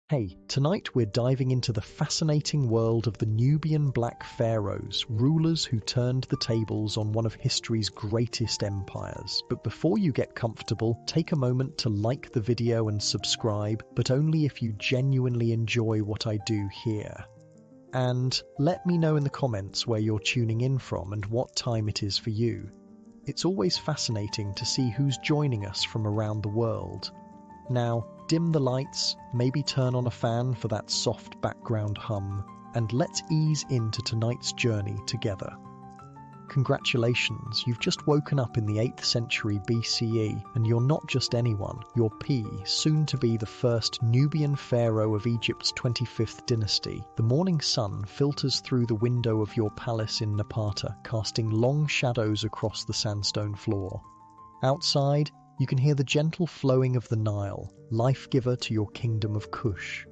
Hey, tonight we're diving into the fascinating world of the Nubian Black Pharaohs, rulers who turned the tables on one of history's greatest empires. But before you get comfortable, take a moment to like the video and subscribe, but only if you genuinely enjoy what I do here. And let me know in the comments where you're tuning in from and what time it is for you. It's always fascinating to see who's joining us from around the world. Now, dim the lights, maybe turn on a fan for that soft background hum, and let's ease into tonight's journey together. Congratulations, you've just woken up in the 8th century BCE, and you're not just anyone, you're P, soon to be the first Nubian pharaoh of Egypt's 25th dynasty. The morning sun filters through the window of your palace in Napata, casting long shadows across the sandstone floor. Outside, you can hear the gentle flowing of the Nile, life-giver to your kingdom of Kush.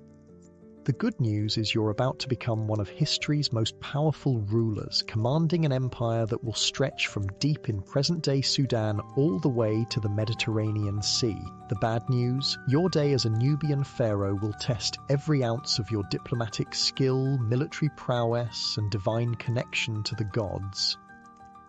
The good news is you're about to become one of history's most powerful rulers, commanding an empire that will stretch from deep in present-day Sudan all the way to the Mediterranean Sea. The bad news? Your day as a Nubian pharaoh will test every ounce of your diplomatic skill, military prowess, and divine connection to the gods.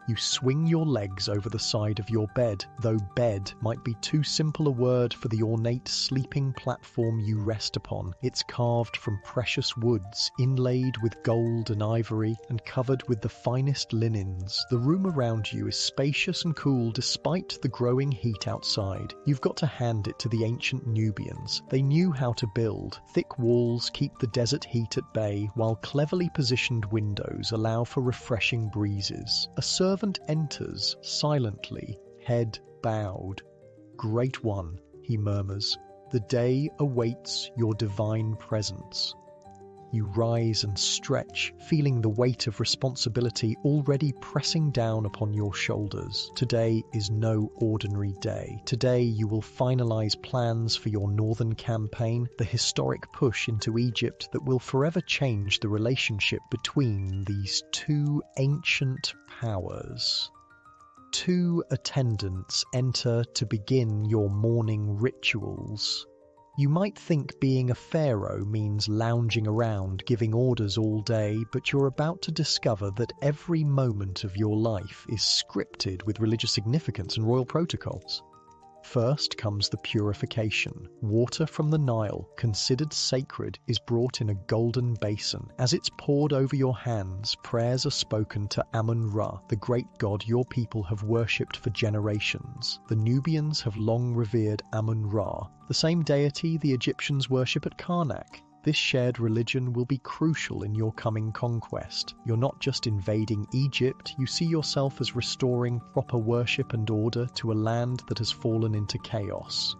You swing your legs over the side of your bed, though bed might be too simple a word for the ornate sleeping platform you rest upon. It's carved from precious woods, inlaid with gold and ivory, and covered with the finest linens. The room around you is spacious and cool despite the growing heat outside. You've got to hand it to the ancient Nubians. They knew how to build. Thick walls keep the desert heat at bay, while cleverly positioned windows allow for refreshing breezes. A servant enters silently, head bowed. "Great one," he murmurs, "the day awaits your divine presence." You rise and stretch, feeling the weight of responsibility already pressing down upon your shoulders. Today is no ordinary day. Today you will finalize plans for your northern campaign, the historic push into Egypt that will forever change the relationship between these two ancient powers. Two attendants enter to begin your morning rituals. You might think being a pharaoh means lounging around, giving orders all day, but you're about to discover that every moment of your life is scripted with religious significance and royal protocols. First comes the purification. Water from the Nile, considered sacred, is brought in a golden basin. As it's poured over your hands, prayers are spoken to Amun-Ra, the great god your people have worshipped for generations. The Nubians have long revered Amun-Ra, the same deity the Egyptians worship at Karnak. This shared religion will be crucial in your coming conquest. You're not just invading Egypt, you see yourself as restoring proper worship and order to a land that has fallen into chaos.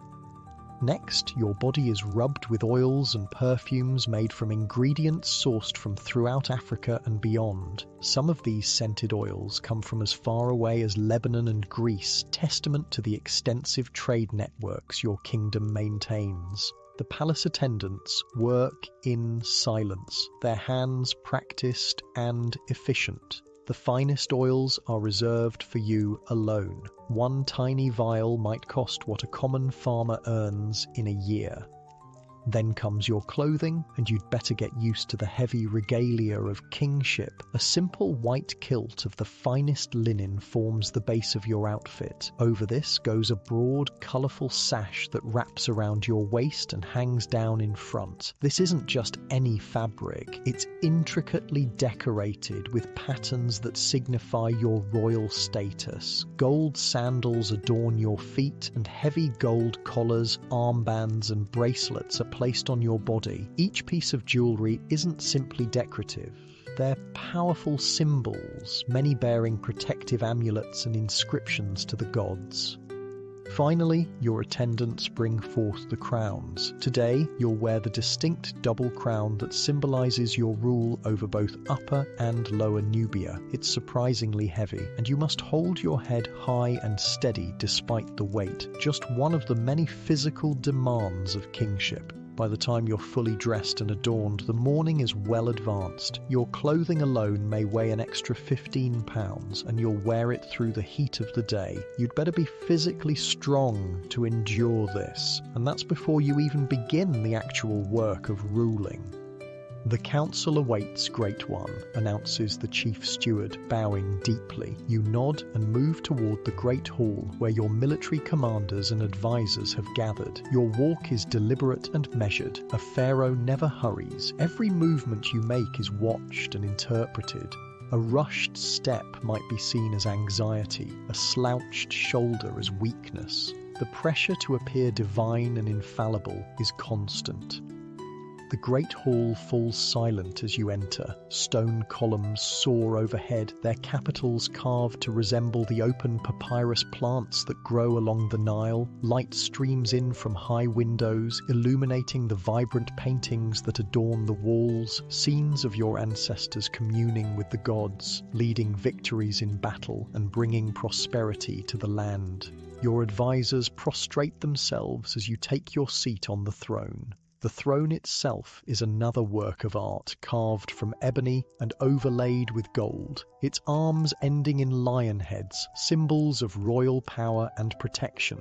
Next, your body is rubbed with oils and perfumes made from ingredients sourced from throughout Africa and beyond. Some of these scented oils come from as far away as Lebanon and Greece, testament to the extensive trade networks your kingdom maintains. The palace attendants work in silence, their hands practiced and efficient. The finest oils are reserved for you alone. One tiny vial might cost what a common farmer earns in a year. Then comes your clothing, and you'd better get used to the heavy regalia of kingship. A simple white kilt of the finest linen forms the base of your outfit. Over this goes a broad, colourful sash that wraps around your waist and hangs down in front. This isn't just any fabric, it's intricately decorated with patterns that signify your royal status. Gold sandals adorn your feet, and heavy gold collars, armbands, and bracelets are placed on your body. Each piece of jewelry isn't simply decorative. They're powerful symbols, many bearing protective amulets and inscriptions to the gods. Finally, your attendants bring forth the crowns. Today, you'll wear the distinct double crown that symbolizes your rule over both Upper and Lower Nubia. It's surprisingly heavy, and you must hold your head high and steady despite the weight, just one of the many physical demands of kingship. By the time you're fully dressed and adorned, the morning is well advanced. Your clothing alone may weigh an extra 15 pounds, and you'll wear it through the heat of the day. You'd better be physically strong to endure this, and that's before you even begin the actual work of ruling. "The council awaits, Great One," announces the chief steward, bowing deeply. You nod and move toward the great hall where your military commanders and advisors have gathered. Your walk is deliberate and measured. A pharaoh never hurries. Every movement you make is watched and interpreted. A rushed step might be seen as anxiety, a slouched shoulder as weakness. The pressure to appear divine and infallible is constant. The great hall falls silent as you enter. Stone columns soar overhead, their capitals carved to resemble the open papyrus plants that grow along the Nile. Light streams in from high windows, illuminating the vibrant paintings that adorn the walls, scenes of your ancestors communing with the gods, leading victories in battle and bringing prosperity to the land. Your advisors prostrate themselves as you take your seat on the throne. The throne itself is another work of art, carved from ebony and overlaid with gold, its arms ending in lion heads, symbols of royal power and protection.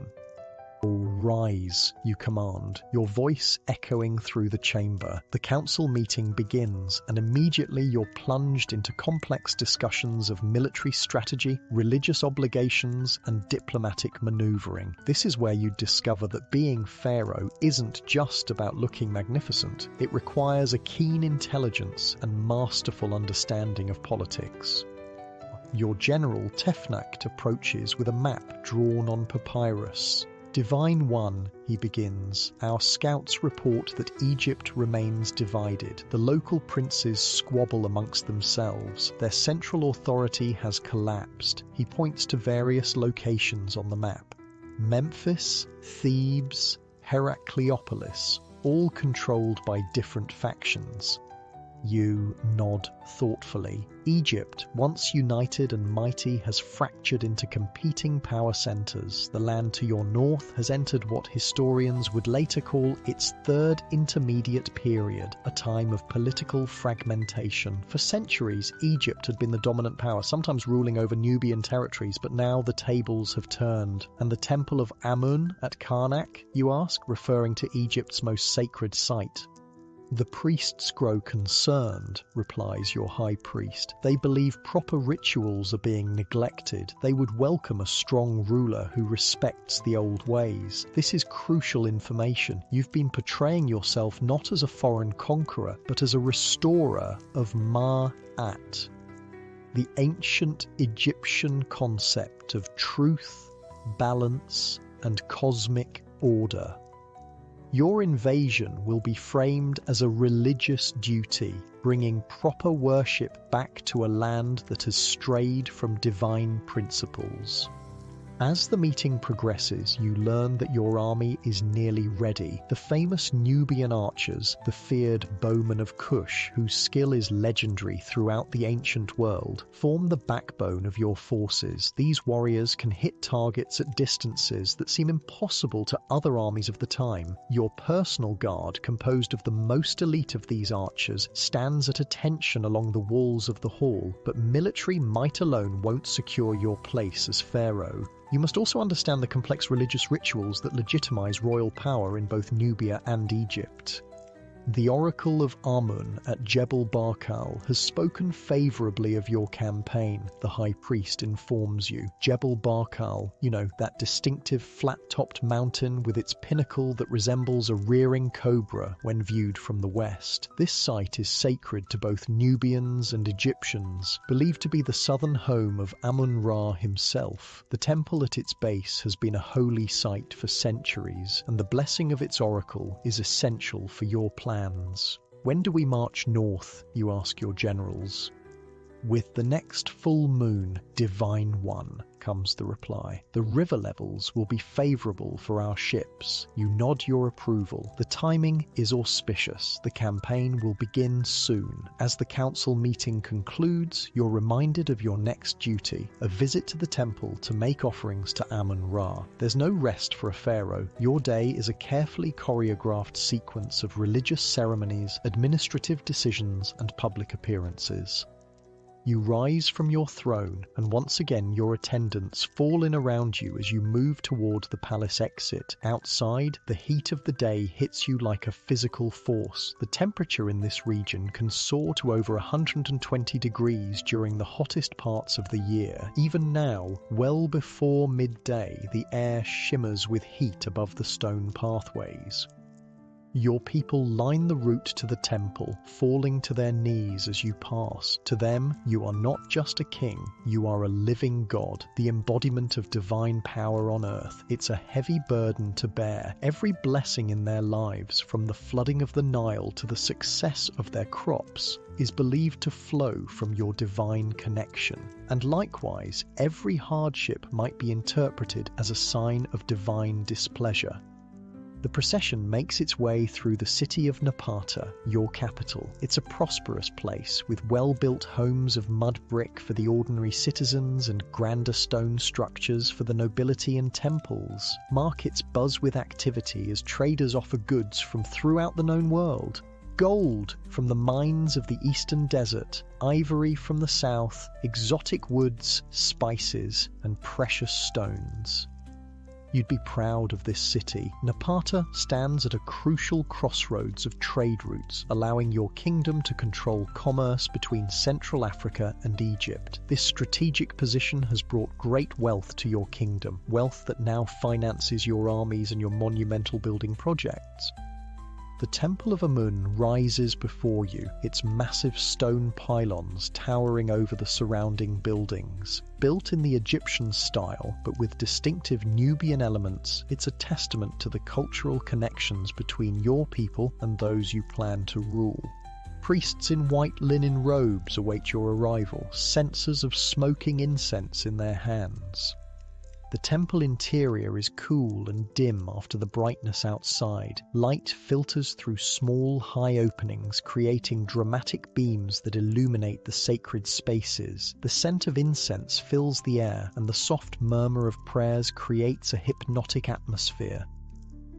"Rise," you command, your voice echoing through the chamber. The council meeting begins, and immediately you're plunged into complex discussions of military strategy, religious obligations, and diplomatic maneuvering. This is where you discover that being pharaoh isn't just about looking magnificent. It requires a keen intelligence and masterful understanding of politics. Your general Tefnakt approaches with a map drawn on papyrus. "Divine One," he begins, "our scouts report that Egypt remains divided. The local princes squabble amongst themselves. Their central authority has collapsed." He points to various locations on the map. Memphis, Thebes, Heracleopolis, all controlled by different factions. You nod thoughtfully. Egypt, once united and mighty, has fractured into competing power centers. The land to your north has entered what historians would later call its third intermediate period, a time of political fragmentation. For centuries, Egypt had been the dominant power, sometimes ruling over Nubian territories, but now the tables have turned. "And the temple of Amun at Karnak," you ask, referring to Egypt's most sacred site. "The priests grow concerned," replies your high priest. "They believe proper rituals are being neglected. They would welcome a strong ruler who respects the old ways. This is crucial information. You've been portraying yourself not as a foreign conqueror, but as a restorer of Ma'at, the ancient Egyptian concept of truth, balance, and cosmic order. Your invasion will be framed as a religious duty, bringing proper worship back to a land that has strayed from divine principles." As the meeting progresses, you learn that your army is nearly ready. The famous Nubian archers, the feared bowmen of Kush, whose skill is legendary throughout the ancient world, form the backbone of your forces. These warriors can hit targets at distances that seem impossible to other armies of the time. Your personal guard, composed of the most elite of these archers, stands at attention along the walls of the hall, but military might alone won't secure your place as pharaoh. You must also understand the complex religious rituals that legitimize royal power in both Nubia and Egypt. The Oracle of Amun at Jebel Barkal has spoken favorably of your campaign, the High Priest informs you. Jebel Barkal, that distinctive flat-topped mountain with its pinnacle that resembles a rearing cobra when viewed from the west. This site is sacred to both Nubians and Egyptians, believed to be the southern home of Amun-Ra himself. The temple at its base has been a holy site for centuries, and the blessing of its oracle is essential for your plans. When do we march north, you ask your generals? With the next full moon, Divine One. comes the reply. "The river levels will be favorable for our ships." You nod your approval. The timing is auspicious. The campaign will begin soon. As the council meeting concludes, you're reminded of your next duty, a visit to the temple to make offerings to Amun-Ra. There's no rest for a pharaoh. Your day is a carefully choreographed sequence of religious ceremonies, administrative decisions, and public appearances. You rise from your throne, and once again your attendants fall in around you as you move toward the palace exit. Outside, the heat of the day hits you like a physical force. The temperature in this region can soar to over 120 degrees during the hottest parts of the year. Even now, well before midday, the air shimmers with heat above the stone pathways. Your people line the route to the temple, falling to their knees as you pass. To them, you are not just a king, you are a living god, the embodiment of divine power on earth. It's a heavy burden to bear. Every blessing in their lives, from the flooding of the Nile to the success of their crops, is believed to flow from your divine connection. And likewise, every hardship might be interpreted as a sign of divine displeasure. The procession makes its way through the city of Napata, your capital. It's a prosperous place, with well-built homes of mud brick for the ordinary citizens and grander stone structures for the nobility and temples. Markets buzz with activity as traders offer goods from throughout the known world. Gold from the mines of the eastern desert, ivory from the south, exotic woods, spices, and precious stones. You'd be proud of this city. Napata stands at a crucial crossroads of trade routes, allowing your kingdom to control commerce between Central Africa and Egypt. This strategic position has brought great wealth to your kingdom, wealth that now finances your armies and your monumental building projects. The Temple of Amun rises before you, its massive stone pylons towering over the surrounding buildings. Built in the Egyptian style, but with distinctive Nubian elements, it's a testament to the cultural connections between your people and those you plan to rule. Priests in white linen robes await your arrival, censers of smoking incense in their hands. The temple interior is cool and dim after the brightness outside. Light filters through small, high openings, creating dramatic beams that illuminate the sacred spaces. The scent of incense fills the air, and the soft murmur of prayers creates a hypnotic atmosphere.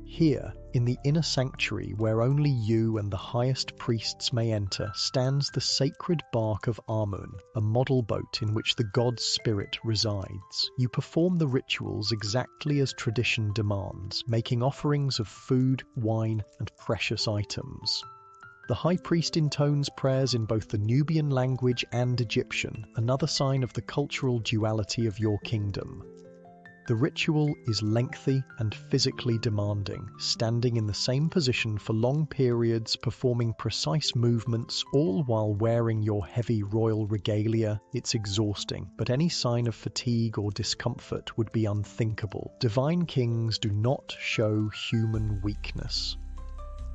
Here, in the inner sanctuary where only you and the highest priests may enter, stands the sacred bark of Amun, a model boat in which the god's spirit resides. You perform the rituals exactly as tradition demands, making offerings of food, wine, and precious items. The high priest intones prayers in both the Nubian language and Egyptian, another sign of the cultural duality of your kingdom. The ritual is lengthy and physically demanding, standing in the same position for long periods, performing precise movements, all while wearing your heavy royal regalia. It's exhausting, but any sign of fatigue or discomfort would be unthinkable. Divine kings do not show human weakness.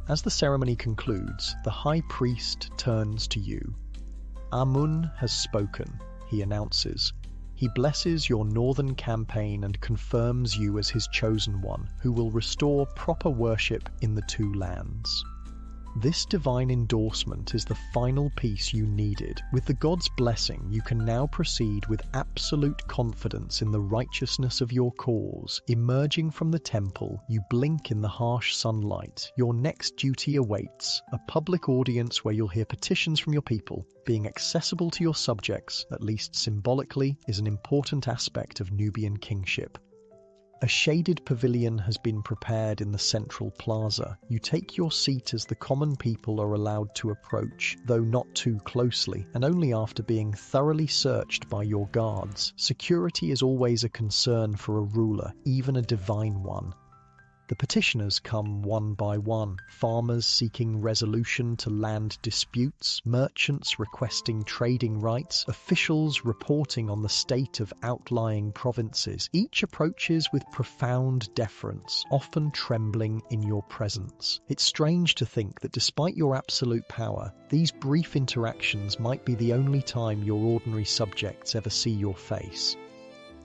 As the ceremony concludes, the high priest turns to you. "Amun has spoken," he announces. He blesses your northern campaign and confirms you as his chosen one, who will restore proper worship in the two lands. This divine endorsement is the final piece you needed. With the god's blessing, you can now proceed with absolute confidence in the righteousness of your cause. Emerging from the temple, you blink in the harsh sunlight. Your next duty awaits, a public audience where you'll hear petitions from your people. Being accessible to your subjects, at least symbolically, is an important aspect of Nubian kingship. A shaded pavilion has been prepared in the central plaza. You take your seat as the common people are allowed to approach, though not too closely, and only after being thoroughly searched by your guards. Security is always a concern for a ruler, even a divine one. The petitioners come one by one, farmers seeking resolution to land disputes, merchants requesting trading rights, officials reporting on the state of outlying provinces. Each approaches with profound deference, often trembling in your presence. It's strange to think that despite your absolute power, these brief interactions might be the only time your ordinary subjects ever see your face.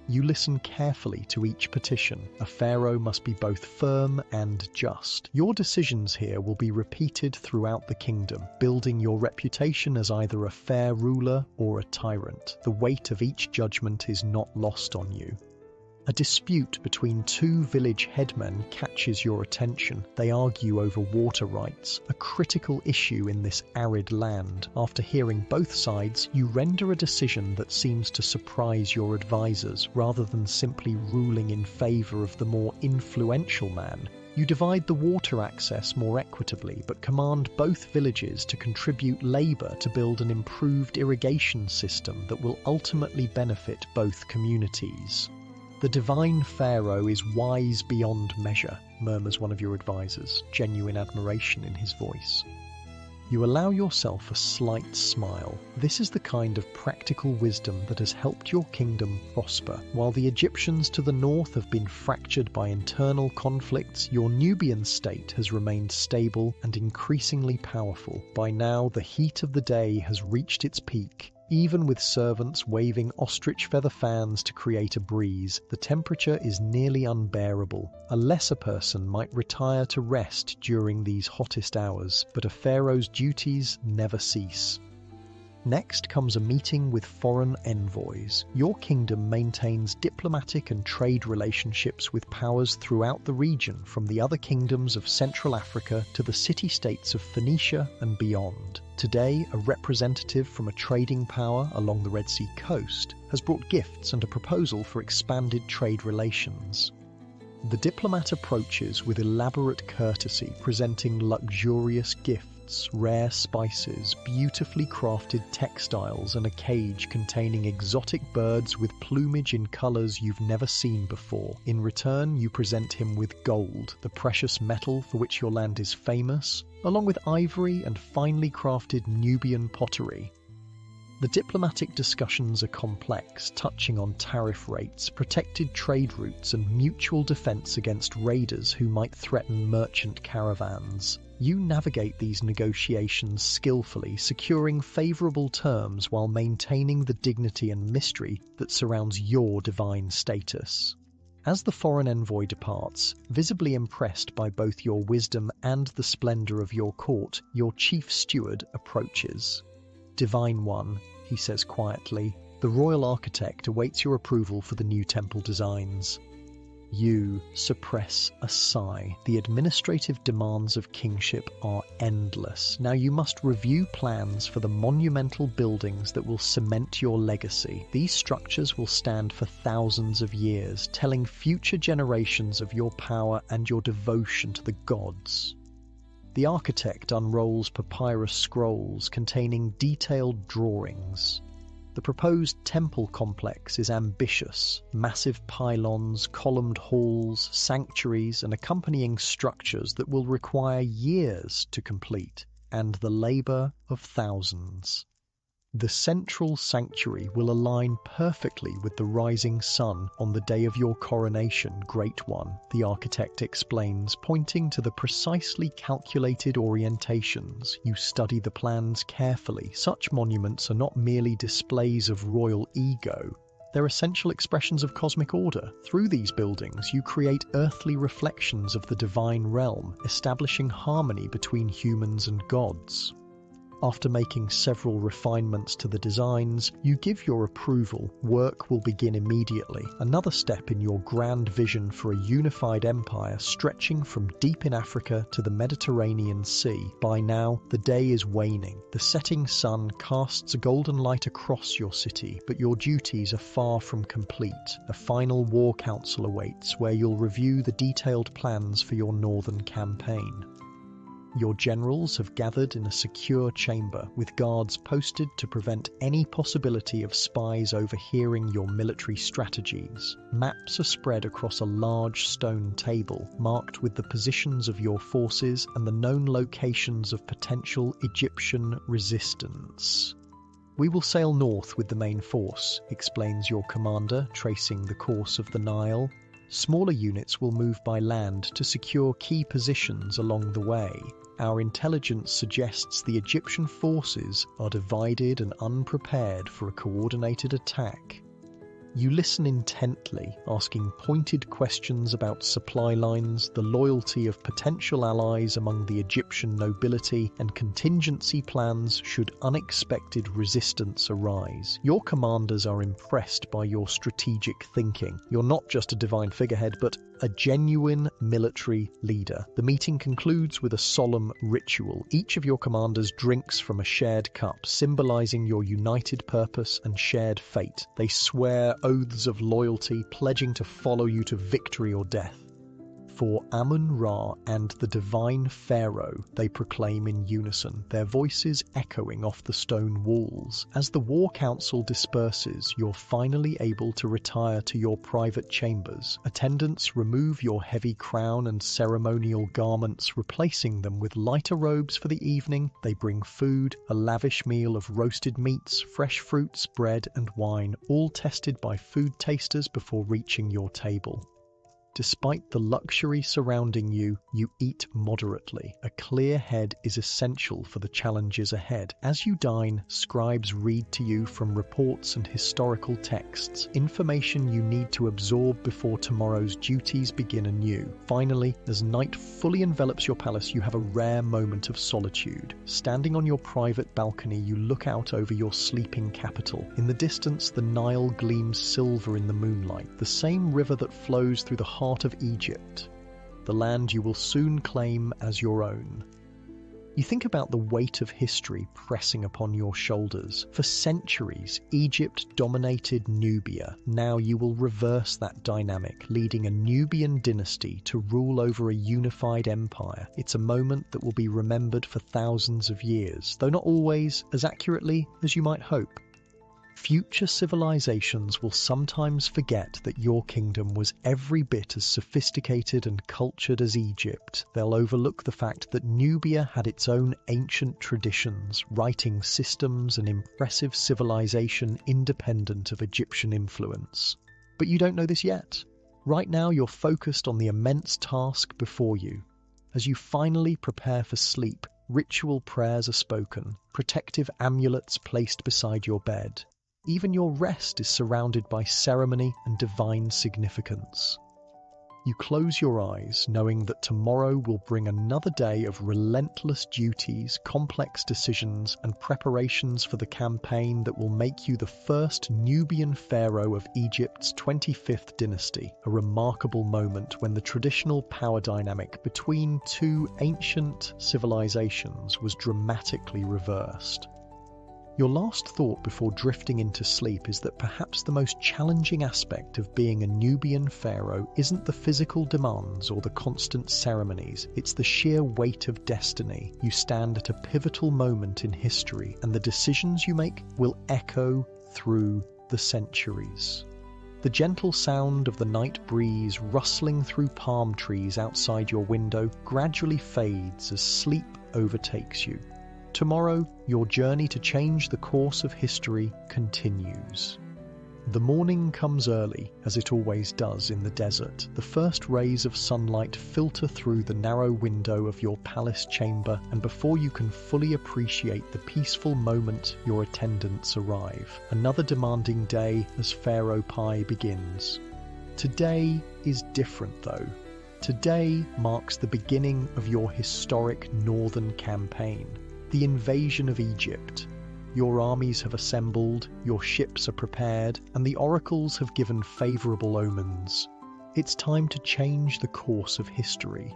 You listen carefully to each petition. A pharaoh must be both firm and just. Your decisions here will be repeated throughout the kingdom, building your reputation as either a fair ruler or a tyrant. The weight of each judgment is not lost on you. A dispute between two village headmen catches your attention. They argue over water rights, a critical issue in this arid land. After hearing both sides, you render a decision that seems to surprise your advisors, rather than simply ruling in favor of the more influential man. You divide the water access more equitably, but command both villages to contribute labor to build an improved irrigation system that will ultimately benefit both communities. "The divine Pharaoh is wise beyond measure," murmurs one of your advisors, genuine admiration in his voice. You allow yourself a slight smile. This is the kind of practical wisdom that has helped your kingdom prosper. While the Egyptians to the north have been fractured by internal conflicts, your Nubian state has remained stable and increasingly powerful. By now, the heat of the day has reached its peak. Even with servants waving ostrich feather fans to create a breeze, the temperature is nearly unbearable. A lesser person might retire to rest during these hottest hours, but a pharaoh's duties never cease. Next comes a meeting with foreign envoys. Your kingdom maintains diplomatic and trade relationships with powers throughout the region, from the other kingdoms of Central Africa to the city-states of Phoenicia and beyond. Today, a representative from a trading power along the Red Sea coast has brought gifts and a proposal for expanded trade relations. The diplomat approaches with elaborate courtesy, presenting luxurious gifts, rare spices, beautifully crafted textiles, and a cage containing exotic birds with plumage in colors you've never seen before. In return, you present him with gold, the precious metal for which your land is famous, along with ivory and finely crafted Nubian pottery. The diplomatic discussions are complex, touching on tariff rates, protected trade routes, and mutual defense against raiders who might threaten merchant caravans. You navigate these negotiations skillfully, securing favorable terms while maintaining the dignity and mystery that surrounds your divine status. As the foreign envoy departs, visibly impressed by both your wisdom and the splendor of your court, your chief steward approaches. "Divine One," he says quietly, "the royal architect awaits your approval for the new temple designs." You suppress a sigh. The administrative demands of kingship are endless. Now you must review plans for the monumental buildings that will cement your legacy. These structures will stand for thousands of years, telling future generations of your power and your devotion to the gods. The architect unrolls papyrus scrolls containing detailed drawings. The proposed temple complex is ambitious. Massive pylons, columned halls, sanctuaries, and accompanying structures that will require years to complete, and the labor of thousands. The central sanctuary will align perfectly with the rising sun on the day of your coronation, Great One, the architect explains, pointing to the precisely calculated orientations. You study the plans carefully. Such monuments are not merely displays of royal ego. They're essential expressions of cosmic order. Through these buildings, you create earthly reflections of the divine realm, establishing harmony between humans and gods. After making several refinements to the designs, you give your approval. Work will begin immediately, another step in your grand vision for a unified empire stretching from deep in Africa to the Mediterranean Sea. By now, the day is waning. The setting sun casts a golden light across your city, but your duties are far from complete. A final war council awaits, where you'll review the detailed plans for your northern campaign. Your generals have gathered in a secure chamber, with guards posted to prevent any possibility of spies overhearing your military strategies. Maps are spread across a large stone table, marked with the positions of your forces and the known locations of potential Egyptian resistance. "We will sail north with the main force," explains your commander, tracing the course of the Nile. "Smaller units will move by land to secure key positions along the way. Our intelligence suggests the Egyptian forces are divided and unprepared for a coordinated attack." You listen intently, asking pointed questions about supply lines, the loyalty of potential allies among the Egyptian nobility, and contingency plans should unexpected resistance arise. Your commanders are impressed by your strategic thinking. You're not just a divine figurehead, but a genuine military leader. The meeting concludes with a solemn ritual. Each of your commanders drinks from a shared cup, symbolizing your united purpose and shared fate. They swear oaths of loyalty, pledging to follow you to victory or death. For Amun-Ra and the divine Pharaoh, they proclaim in unison, their voices echoing off the stone walls. As the war council disperses, you're finally able to retire to your private chambers. Attendants remove your heavy crown and ceremonial garments, replacing them with lighter robes for the evening. They bring food, a lavish meal of roasted meats, fresh fruits, bread, and wine, all tested by food tasters before reaching your table. Despite the luxury surrounding you, you eat moderately. A clear head is essential for the challenges ahead. As you dine, scribes read to you from reports and historical texts, information you need to absorb before tomorrow's duties begin anew. Finally, as night fully envelops your palace, you have a rare moment of solitude. Standing on your private balcony, you look out over your sleeping capital. In the distance, the Nile gleams silver in the moonlight, the same river that flows through the heart of Egypt, the land you will soon claim as your own. You think about the weight of history pressing upon your shoulders. For centuries, Egypt dominated Nubia. Now you will reverse that dynamic, leading a Nubian dynasty to rule over a unified empire. It's a moment that will be remembered for thousands of years, though not always as accurately as you might hope. Future civilizations will sometimes forget that your kingdom was every bit as sophisticated and cultured as Egypt. They'll overlook the fact that Nubia had its own ancient traditions, writing systems and impressive civilization independent of Egyptian influence. But you don't know this yet. Right now you're focused on the immense task before you. As you finally prepare for sleep, ritual prayers are spoken, protective amulets placed beside your bed. Even your rest is surrounded by ceremony and divine significance. You close your eyes, knowing that tomorrow will bring another day of relentless duties, complex decisions, and preparations for the campaign that will make you the first Nubian pharaoh of Egypt's 25th dynasty, a remarkable moment when the traditional power dynamic between two ancient civilizations was dramatically reversed. Your last thought before drifting into sleep is that perhaps the most challenging aspect of being a Nubian pharaoh isn't the physical demands or the constant ceremonies, it's the sheer weight of destiny. You stand at a pivotal moment in history, and the decisions you make will echo through the centuries. The gentle sound of the night breeze rustling through palm trees outside your window gradually fades as sleep overtakes you. Tomorrow, your journey to change the course of history continues. The morning comes early, as it always does in the desert. The first rays of sunlight filter through the narrow window of your palace chamber, and before you can fully appreciate the peaceful moment, your attendants arrive. Another demanding day as Pharaoh Pi begins. Today is different though. Today marks the beginning of your historic northern campaign. The invasion of Egypt. Your armies have assembled, your ships are prepared, and the oracles have given favourable omens. It's time to change the course of history.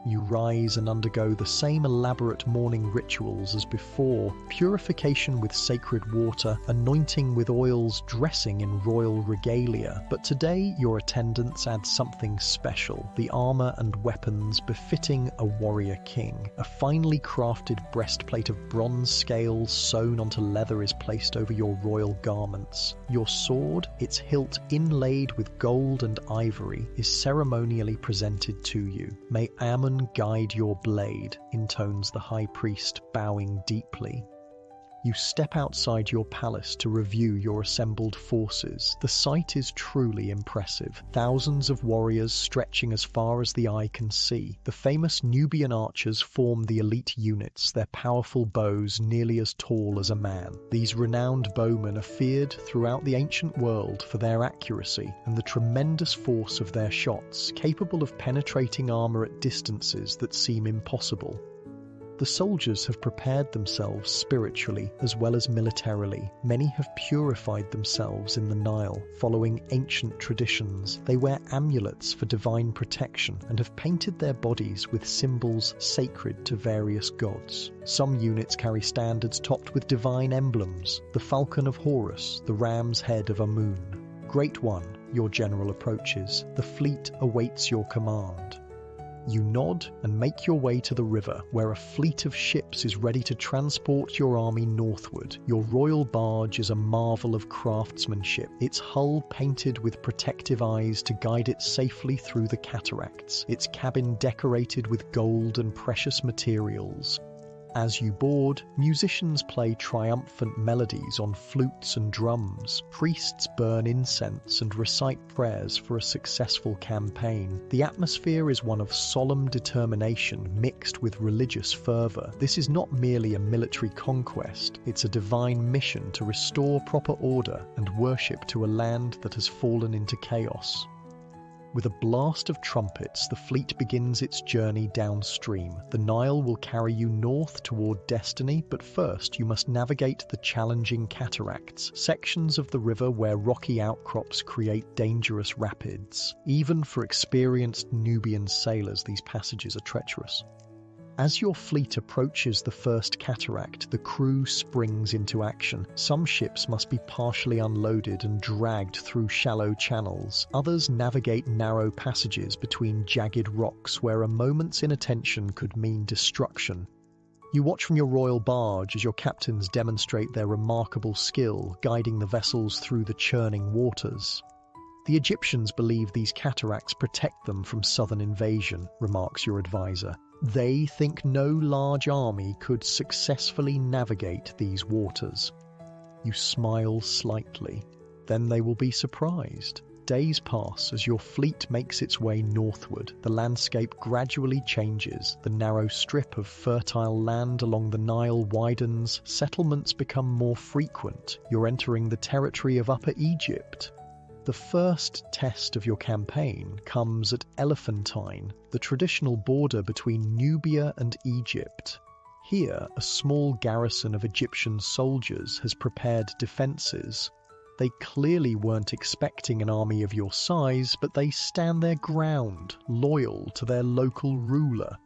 You rise and undergo the same elaborate morning rituals as before: purification with sacred water, anointing with oils, dressing in royal regalia. But today your attendants add something special: the armour and weapons befitting a warrior king. A finely crafted breastplate of bronze scales sewn onto leather is placed over your royal garments. Your sword, its hilt inlaid with gold and ivory, is ceremonially presented to you. May Amun guide your blade, intones the high priest, bowing deeply. You step outside your palace to review your assembled forces. The sight is truly impressive. Thousands of warriors stretching as far as the eye can see. The famous Nubian archers form the elite units, their powerful bows nearly as tall as a man. These renowned bowmen are feared throughout the ancient world for their accuracy and the tremendous force of their shots, capable of penetrating armor at distances that seem impossible. The soldiers have prepared themselves spiritually as well as militarily. Many have purified themselves in the Nile, following ancient traditions. They wear amulets for divine protection and have painted their bodies with symbols sacred to various gods. Some units carry standards topped with divine emblems: the falcon of Horus, the ram's head of Amun. Great One, your general approaches. The fleet awaits your command. You nod and make your way to the river, where a fleet of ships is ready to transport your army northward. Your royal barge is a marvel of craftsmanship, its hull painted with protective eyes to guide it safely through the cataracts, its cabin decorated with gold and precious materials. As you board, musicians play triumphant melodies on flutes and drums. Priests burn incense and recite prayers for a successful campaign. The atmosphere is one of solemn determination mixed with religious fervor. This is not merely a military conquest, it's a divine mission to restore proper order and worship to a land that has fallen into chaos. With a blast of trumpets, the fleet begins its journey downstream. The Nile will carry you north toward destiny, but first you must navigate the challenging cataracts, sections of the river where rocky outcrops create dangerous rapids. Even for experienced Nubian sailors, these passages are treacherous. As your fleet approaches the first cataract, the crew springs into action. Some ships must be partially unloaded and dragged through shallow channels. Others navigate narrow passages between jagged rocks where a moment's inattention could mean destruction. You watch from your royal barge as your captains demonstrate their remarkable skill, guiding the vessels through the churning waters. The Egyptians believe these cataracts protect them from southern invasion, remarks your advisor. They think no large army could successfully navigate these waters. You smile slightly. Then they will be surprised. Days pass as your fleet makes its way northward. The landscape gradually changes. The narrow strip of fertile land along the Nile widens. Settlements become more frequent. You're entering the territory of Upper Egypt. The first test of your campaign comes at Elephantine, the traditional border between Nubia and Egypt. Here, a small garrison of Egyptian soldiers has prepared defences. They clearly weren't expecting an army of your size, but they stand their ground, loyal to their local ruler.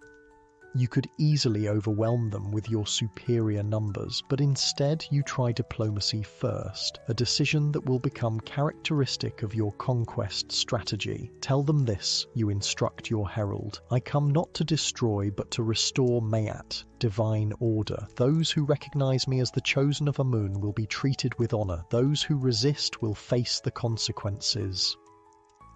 You could easily overwhelm them with your superior numbers, but instead you try diplomacy first, a decision that will become characteristic of your conquest strategy. Tell them this, you instruct your herald. I come not to destroy, but to restore Mayat, divine order. Those who recognize me as the chosen of Amun will be treated with honor. Those who resist will face the consequences.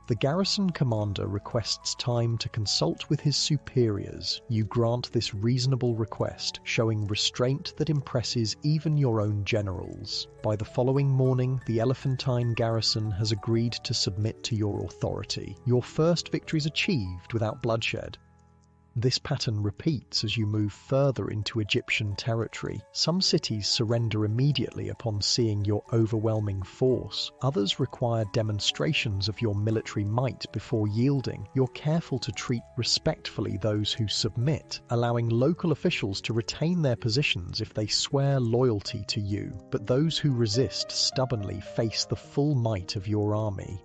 The garrison commander requests time to consult with his superiors. You grant this reasonable request, showing restraint that impresses even your own generals. By the following morning, the Elephantine garrison has agreed to submit to your authority. Your first victory is achieved without bloodshed. This pattern repeats as you move further into Egyptian territory. Some cities surrender immediately upon seeing your overwhelming force. Others require demonstrations of your military might before yielding. You're careful to treat respectfully those who submit, allowing local officials to retain their positions if they swear loyalty to you. But those who resist stubbornly face the full might of your army.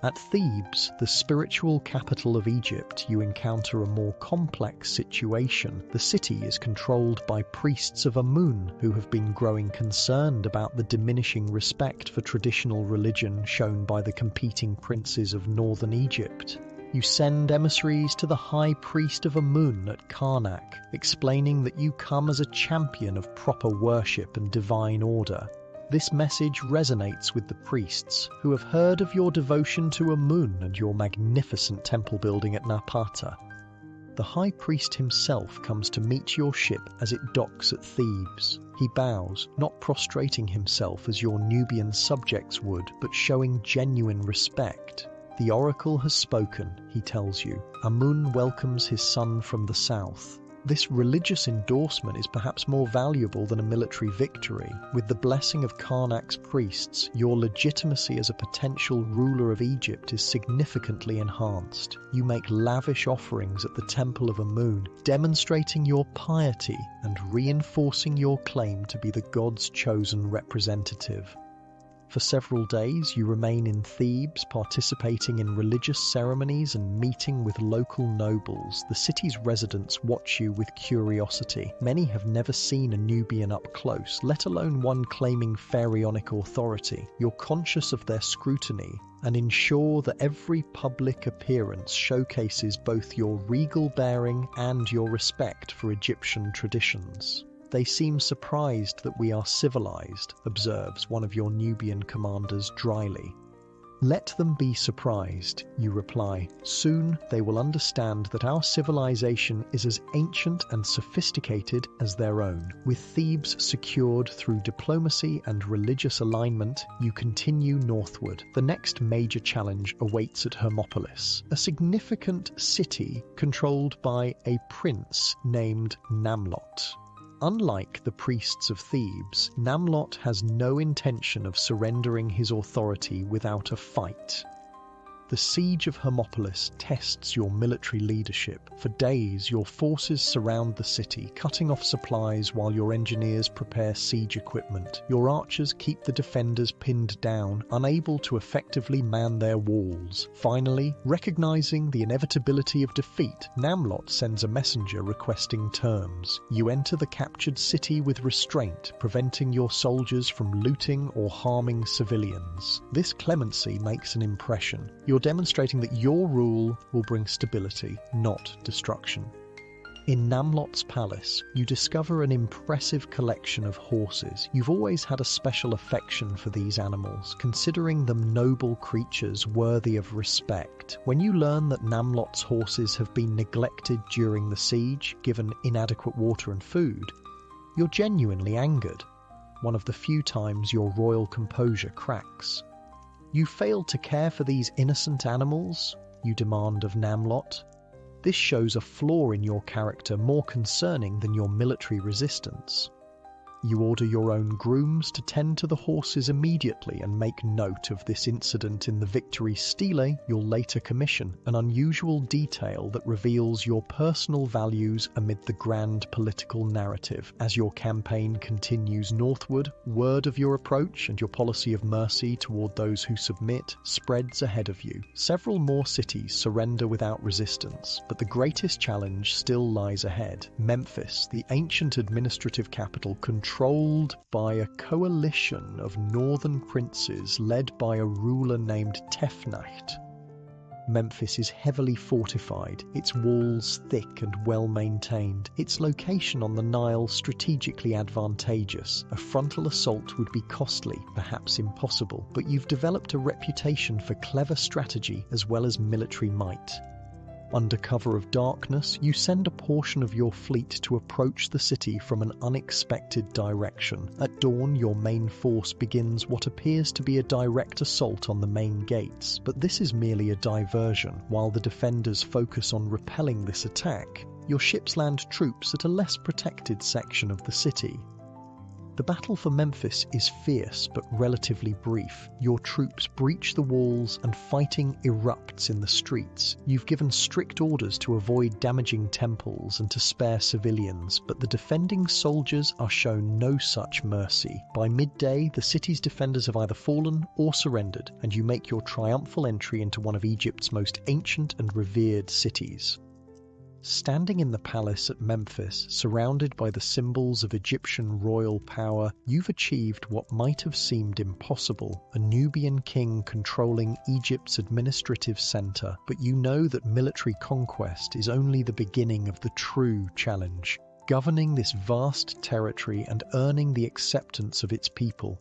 At Thebes, the spiritual capital of Egypt, you encounter a more complex situation. The city is controlled by priests of Amun who have been growing concerned about the diminishing respect for traditional religion shown by the competing princes of northern Egypt. You send emissaries to the high priest of Amun at Karnak, explaining that you come as a champion of proper worship and divine order. This message resonates with the priests, who have heard of your devotion to Amun and your magnificent temple building at Napata. The high priest himself comes to meet your ship as it docks at Thebes. He bows, not prostrating himself as your Nubian subjects would, but showing genuine respect. The oracle has spoken, he tells you. Amun welcomes his son from the south. This religious endorsement is perhaps more valuable than a military victory. With the blessing of Karnak's priests, your legitimacy as a potential ruler of Egypt is significantly enhanced. You make lavish offerings at the temple of Amun, demonstrating your piety and reinforcing your claim to be the god's chosen representative. For several days, you remain in Thebes, participating in religious ceremonies and meeting with local nobles. The city's residents watch you with curiosity. Many have never seen a Nubian up close, let alone one claiming pharaonic authority. You're conscious of their scrutiny and ensure that every public appearance showcases both your regal bearing and your respect for Egyptian traditions. They seem surprised that we are civilized, observes one of your Nubian commanders dryly. Let them be surprised, you reply. Soon they will understand that our civilization is as ancient and sophisticated as their own. With Thebes secured through diplomacy and religious alignment, you continue northward. The next major challenge awaits at Hermopolis, a significant city controlled by a prince named Namlot. Unlike the priests of Thebes, Namlot has no intention of surrendering his authority without a fight. The siege of Hermopolis tests your military leadership. For days, your forces surround the city, cutting off supplies while your engineers prepare siege equipment. Your archers keep the defenders pinned down, unable to effectively man their walls. Finally, recognizing the inevitability of defeat, Namlot sends a messenger requesting terms. You enter the captured city with restraint, preventing your soldiers from looting or harming civilians. This clemency makes an impression. You're demonstrating that your rule will bring stability, not destruction. In Namlot's palace, you discover an impressive collection of horses. You've always had a special affection for these animals, considering them noble creatures worthy of respect. When you learn that Namlot's horses have been neglected during the siege, given inadequate water and food, you're genuinely angered. One of the few times your royal composure cracks. You failed to care for these innocent animals, you demand of Namlot. This shows a flaw in your character more concerning than your military resistance. You order your own grooms to tend to the horses immediately and make note of this incident in the victory stele you'll later commission, an unusual detail that reveals your personal values amid the grand political narrative. As your campaign continues northward, word of your approach and your policy of mercy toward those who submit spreads ahead of you. Several more cities surrender without resistance, but the greatest challenge still lies ahead. Memphis, the ancient administrative capital, controlled by a coalition of northern princes led by a ruler named Tefnacht. Memphis is heavily fortified, its walls thick and well maintained, its location on the Nile strategically advantageous. A frontal assault would be costly, perhaps impossible, but you've developed a reputation for clever strategy as well as military might. Under cover of darkness, you send a portion of your fleet to approach the city from an unexpected direction. At dawn, your main force begins what appears to be a direct assault on the main gates, but this is merely a diversion. While the defenders focus on repelling this attack, your ships land troops at a less protected section of the city. The battle for Memphis is fierce but relatively brief. Your troops breach the walls and fighting erupts in the streets. You've given strict orders to avoid damaging temples and to spare civilians, but the defending soldiers are shown no such mercy. By midday, the city's defenders have either fallen or surrendered, and you make your triumphal entry into one of Egypt's most ancient and revered cities. Standing in the palace at Memphis, surrounded by the symbols of Egyptian royal power, you've achieved what might have seemed impossible, a Nubian king controlling Egypt's administrative center. But you know that military conquest is only the beginning of the true challenge, governing this vast territory and earning the acceptance of its people.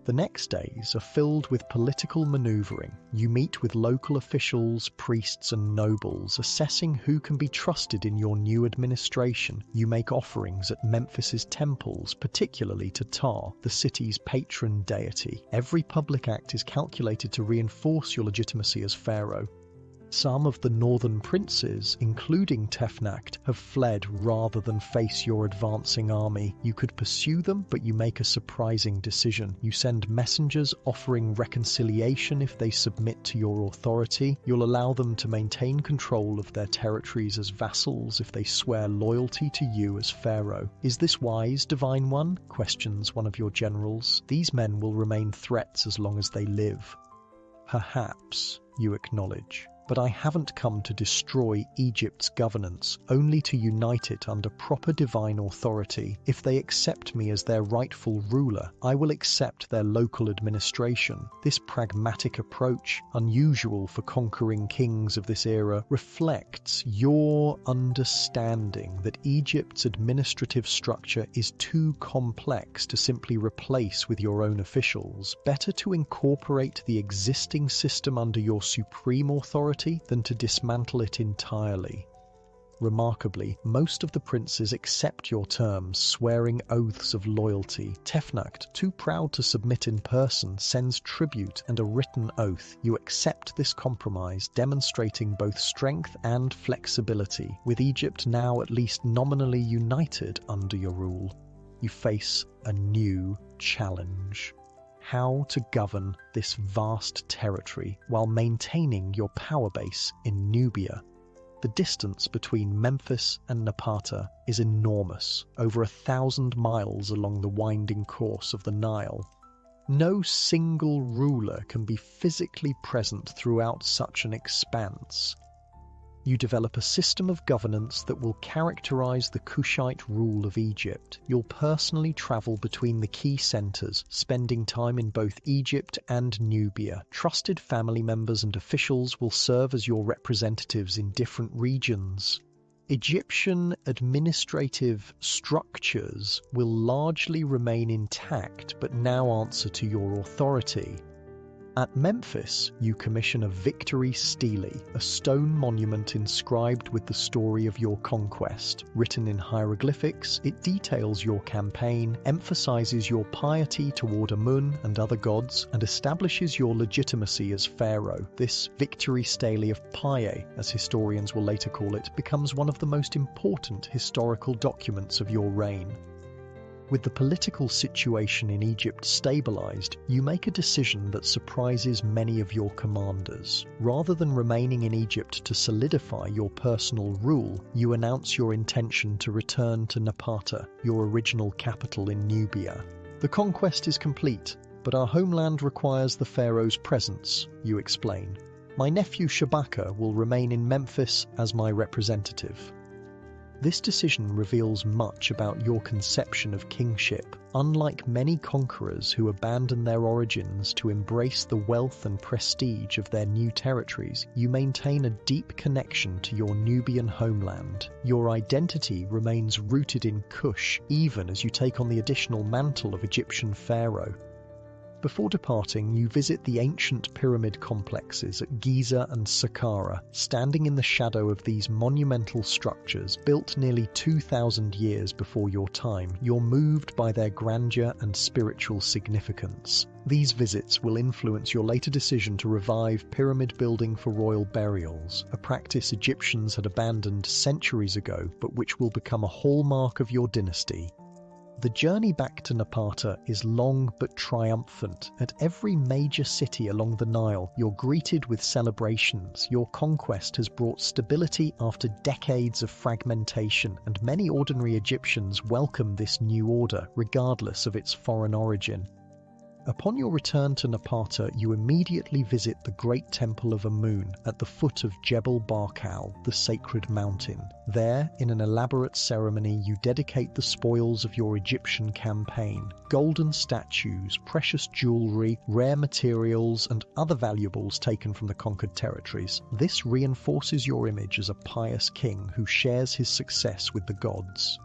The next days are filled with political maneuvering. You meet with local officials, priests and nobles, assessing who can be trusted in your new administration. You make offerings at Memphis's temples, particularly to Ptah, the city's patron deity. Every public act is calculated to reinforce your legitimacy as pharaoh. Some of the northern princes, including Tefnacht, have fled rather than face your advancing army. You could pursue them, but you make a surprising decision. You send messengers offering reconciliation if they submit to your authority. You'll allow them to maintain control of their territories as vassals if they swear loyalty to you as pharaoh. Is this wise, Divine One? Questions one of your generals. These men will remain threats as long as they live. Perhaps, you acknowledge. But I haven't come to destroy Egypt's governance, only to unite it under proper divine authority. If they accept me as their rightful ruler, I will accept their local administration. This pragmatic approach, unusual for conquering kings of this era, reflects your understanding that Egypt's administrative structure is too complex to simply replace with your own officials. Better to incorporate the existing system under your supreme authority than to dismantle it entirely. Remarkably, most of the princes accept your terms, swearing oaths of loyalty. Tefnacht, too proud to submit in person, sends tribute and a written oath. You accept this compromise, demonstrating both strength and flexibility. With Egypt now at least nominally united under your rule, you face a new challenge. How to govern this vast territory while maintaining your power base in Nubia. The distance between Memphis and Napata is enormous, over 1,000 miles along the winding course of the Nile. No single ruler can be physically present throughout such an expanse. You develop a system of governance that will characterize the Kushite rule of Egypt. You'll personally travel between the key centers, spending time in both Egypt and Nubia. Trusted family members and officials will serve as your representatives in different regions. Egyptian administrative structures will largely remain intact, but now answer to your authority. At Memphis, you commission a victory stele, a stone monument inscribed with the story of your conquest. Written in hieroglyphics, it details your campaign, emphasizes your piety toward Amun and other gods, and establishes your legitimacy as pharaoh. This victory stele of Paye, as historians will later call it, becomes one of the most important historical documents of your reign. With the political situation in Egypt stabilized, you make a decision that surprises many of your commanders. Rather than remaining in Egypt to solidify your personal rule, you announce your intention to return to Napata, your original capital in Nubia. The conquest is complete, but our homeland requires the pharaoh's presence, you explain. My nephew Shabaka will remain in Memphis as my representative. This decision reveals much about your conception of kingship. Unlike many conquerors who abandon their origins to embrace the wealth and prestige of their new territories, you maintain a deep connection to your Nubian homeland. Your identity remains rooted in Kush, even as you take on the additional mantle of Egyptian pharaoh. Before departing, you visit the ancient pyramid complexes at Giza and Saqqara. Standing in the shadow of these monumental structures, built nearly 2,000 years before your time, you're moved by their grandeur and spiritual significance. These visits will influence your later decision to revive pyramid building for royal burials, a practice Egyptians had abandoned centuries ago, but which will become a hallmark of your dynasty. The journey back to Napata is long but triumphant. At every major city along the Nile, you're greeted with celebrations. Your conquest has brought stability after decades of fragmentation, and many ordinary Egyptians welcome this new order, regardless of its foreign origin. Upon your return to Napata, you immediately visit the great temple of Amun at the foot of Jebel Barkal, the sacred mountain. There, in an elaborate ceremony, you dedicate the spoils of your Egyptian campaign. Golden statues, precious jewelry, rare materials, and other valuables taken from the conquered territories. This reinforces your image as a pious king who shares his success with the gods.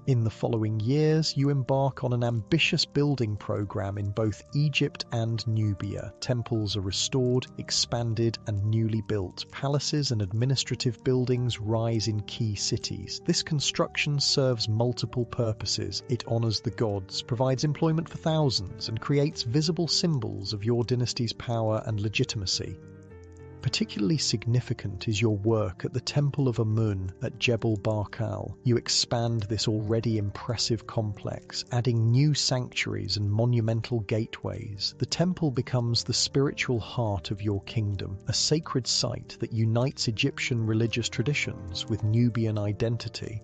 In the following years, you embark on an ambitious building program in both Egypt and Nubia. Temples are restored, expanded, and newly built. Palaces and administrative buildings rise in key cities. This construction serves multiple purposes. It honors the gods, provides employment for thousands, and creates visible symbols of your dynasty's power and legitimacy. Particularly significant is your work at the Temple of Amun at Jebel Barkal. You expand this already impressive complex, adding new sanctuaries and monumental gateways. The temple becomes the spiritual heart of your kingdom, a sacred site that unites Egyptian religious traditions with Nubian identity.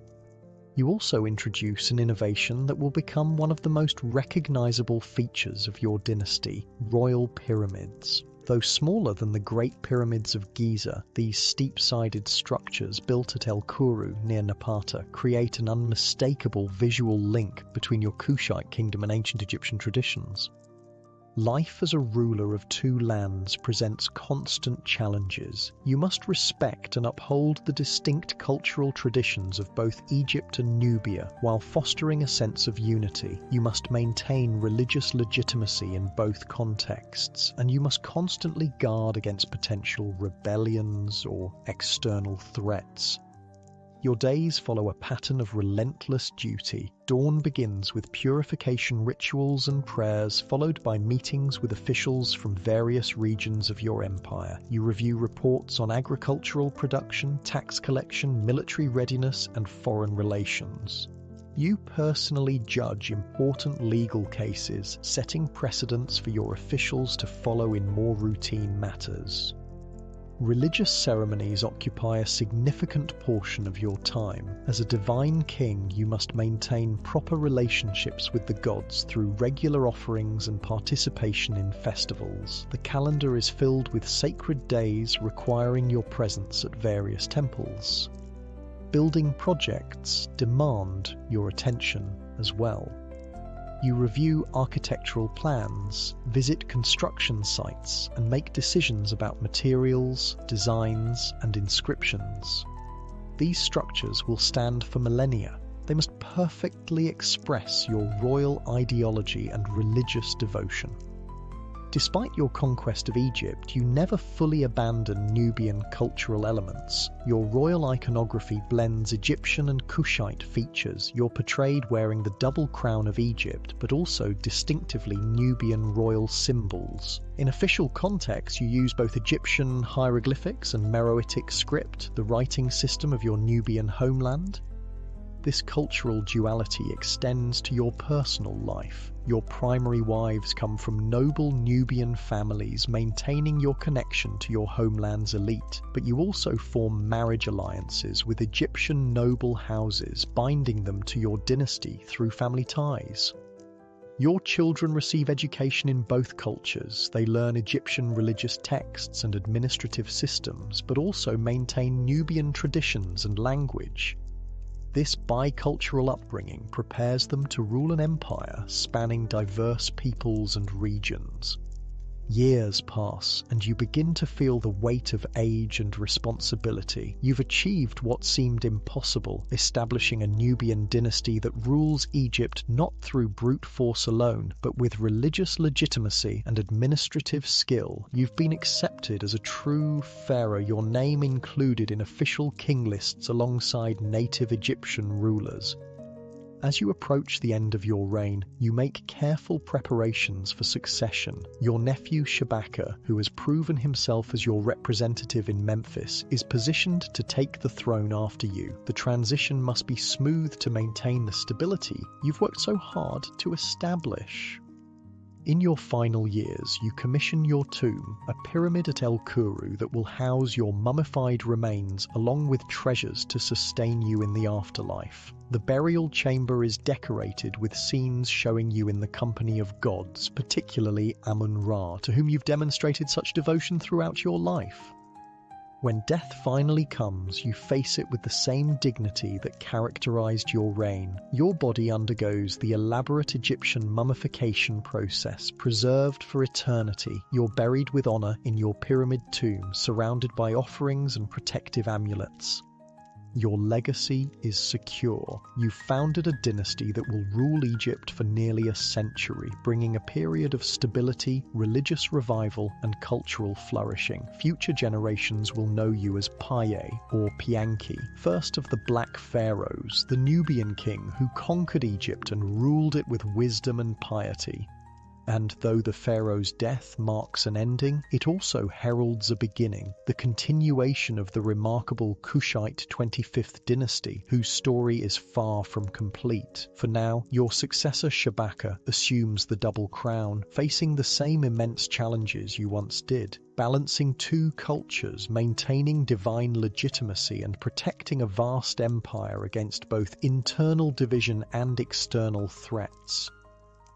You also introduce an innovation that will become one of the most recognizable features of your dynasty: royal pyramids. Though smaller than the Great Pyramids of Giza, these steep-sided structures built at El Kuru near Napata create an unmistakable visual link between your Kushite kingdom and ancient Egyptian traditions. Life as a ruler of two lands presents constant challenges. You must respect and uphold the distinct cultural traditions of both Egypt and Nubia while fostering a sense of unity. You must maintain religious legitimacy in both contexts, and you must constantly guard against potential rebellions or external threats. Your days follow a pattern of relentless duty. Dawn begins with purification rituals and prayers, followed by meetings with officials from various regions of your empire. You review reports on agricultural production, tax collection, military readiness, and foreign relations. You personally judge important legal cases, setting precedents for your officials to follow in more routine matters. Religious ceremonies occupy a significant portion of your time. As a divine king, you must maintain proper relationships with the gods through regular offerings and participation in festivals. The calendar is filled with sacred days requiring your presence at various temples. Building projects demand your attention as well. You review architectural plans, visit construction sites, and make decisions about materials, designs, and inscriptions. These structures will stand for millennia. They must perfectly express your royal ideology and religious devotion. Despite your conquest of Egypt, you never fully abandon Nubian cultural elements. Your royal iconography blends Egyptian and Kushite features. You're portrayed wearing the double crown of Egypt, but also distinctively Nubian royal symbols. In official contexts, you use both Egyptian hieroglyphics and Meroitic script, the writing system of your Nubian homeland. This cultural duality extends to your personal life. Your primary wives come from noble Nubian families, maintaining your connection to your homeland's elite. But you also form marriage alliances with Egyptian noble houses, binding them to your dynasty through family ties. Your children receive education in both cultures. They learn Egyptian religious texts and administrative systems, but also maintain Nubian traditions and language. This bicultural upbringing prepares them to rule an empire spanning diverse peoples and regions. Years pass, and you begin to feel the weight of age and responsibility. You've achieved what seemed impossible, establishing a Nubian dynasty that rules Egypt not through brute force alone, but with religious legitimacy and administrative skill. You've been accepted as a true pharaoh, your name included in official king lists alongside native Egyptian rulers. As you approach the end of your reign, you make careful preparations for succession. Your nephew Shabaka, who has proven himself as your representative in Memphis, is positioned to take the throne after you. The transition must be smooth to maintain the stability you've worked so hard to establish. In your final years, you commission your tomb, a pyramid at El Kuru that will house your mummified remains along with treasures to sustain you in the afterlife. The burial chamber is decorated with scenes showing you in the company of gods, particularly Amun-Ra, to whom you've demonstrated such devotion throughout your life. When death finally comes, you face it with the same dignity that characterized your reign. Your body undergoes the elaborate Egyptian mummification process, preserved for eternity. You're buried with honor in your pyramid tomb, surrounded by offerings and protective amulets. Your legacy is secure. You founded a dynasty that will rule Egypt for nearly a century, bringing a period of stability, religious revival, and cultural flourishing. Future generations will know you as Paye, or Pianki, first of the Black Pharaohs, the Nubian king who conquered Egypt and ruled it with wisdom and piety. And though the pharaoh's death marks an ending, it also heralds a beginning, the continuation of the remarkable Kushite 25th dynasty, whose story is far from complete. For now, your successor Shabaka assumes the double crown, facing the same immense challenges you once did, balancing two cultures, maintaining divine legitimacy and protecting a vast empire against both internal division and external threats.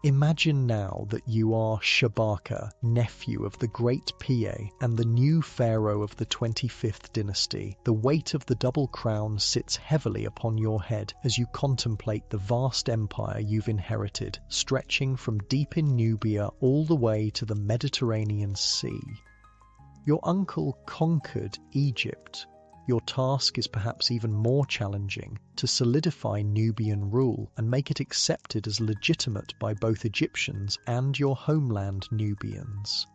Imagine now that you are Shabaka, nephew of the great Piye and the new pharaoh of the 25th dynasty. The weight of the double crown sits heavily upon your head as you contemplate the vast empire you've inherited, stretching from deep in Nubia all the way to the Mediterranean Sea. Your uncle conquered Egypt. Your task is perhaps even more challenging: to solidify Nubian rule and make it accepted as legitimate by both Egyptians and your homeland Nubians.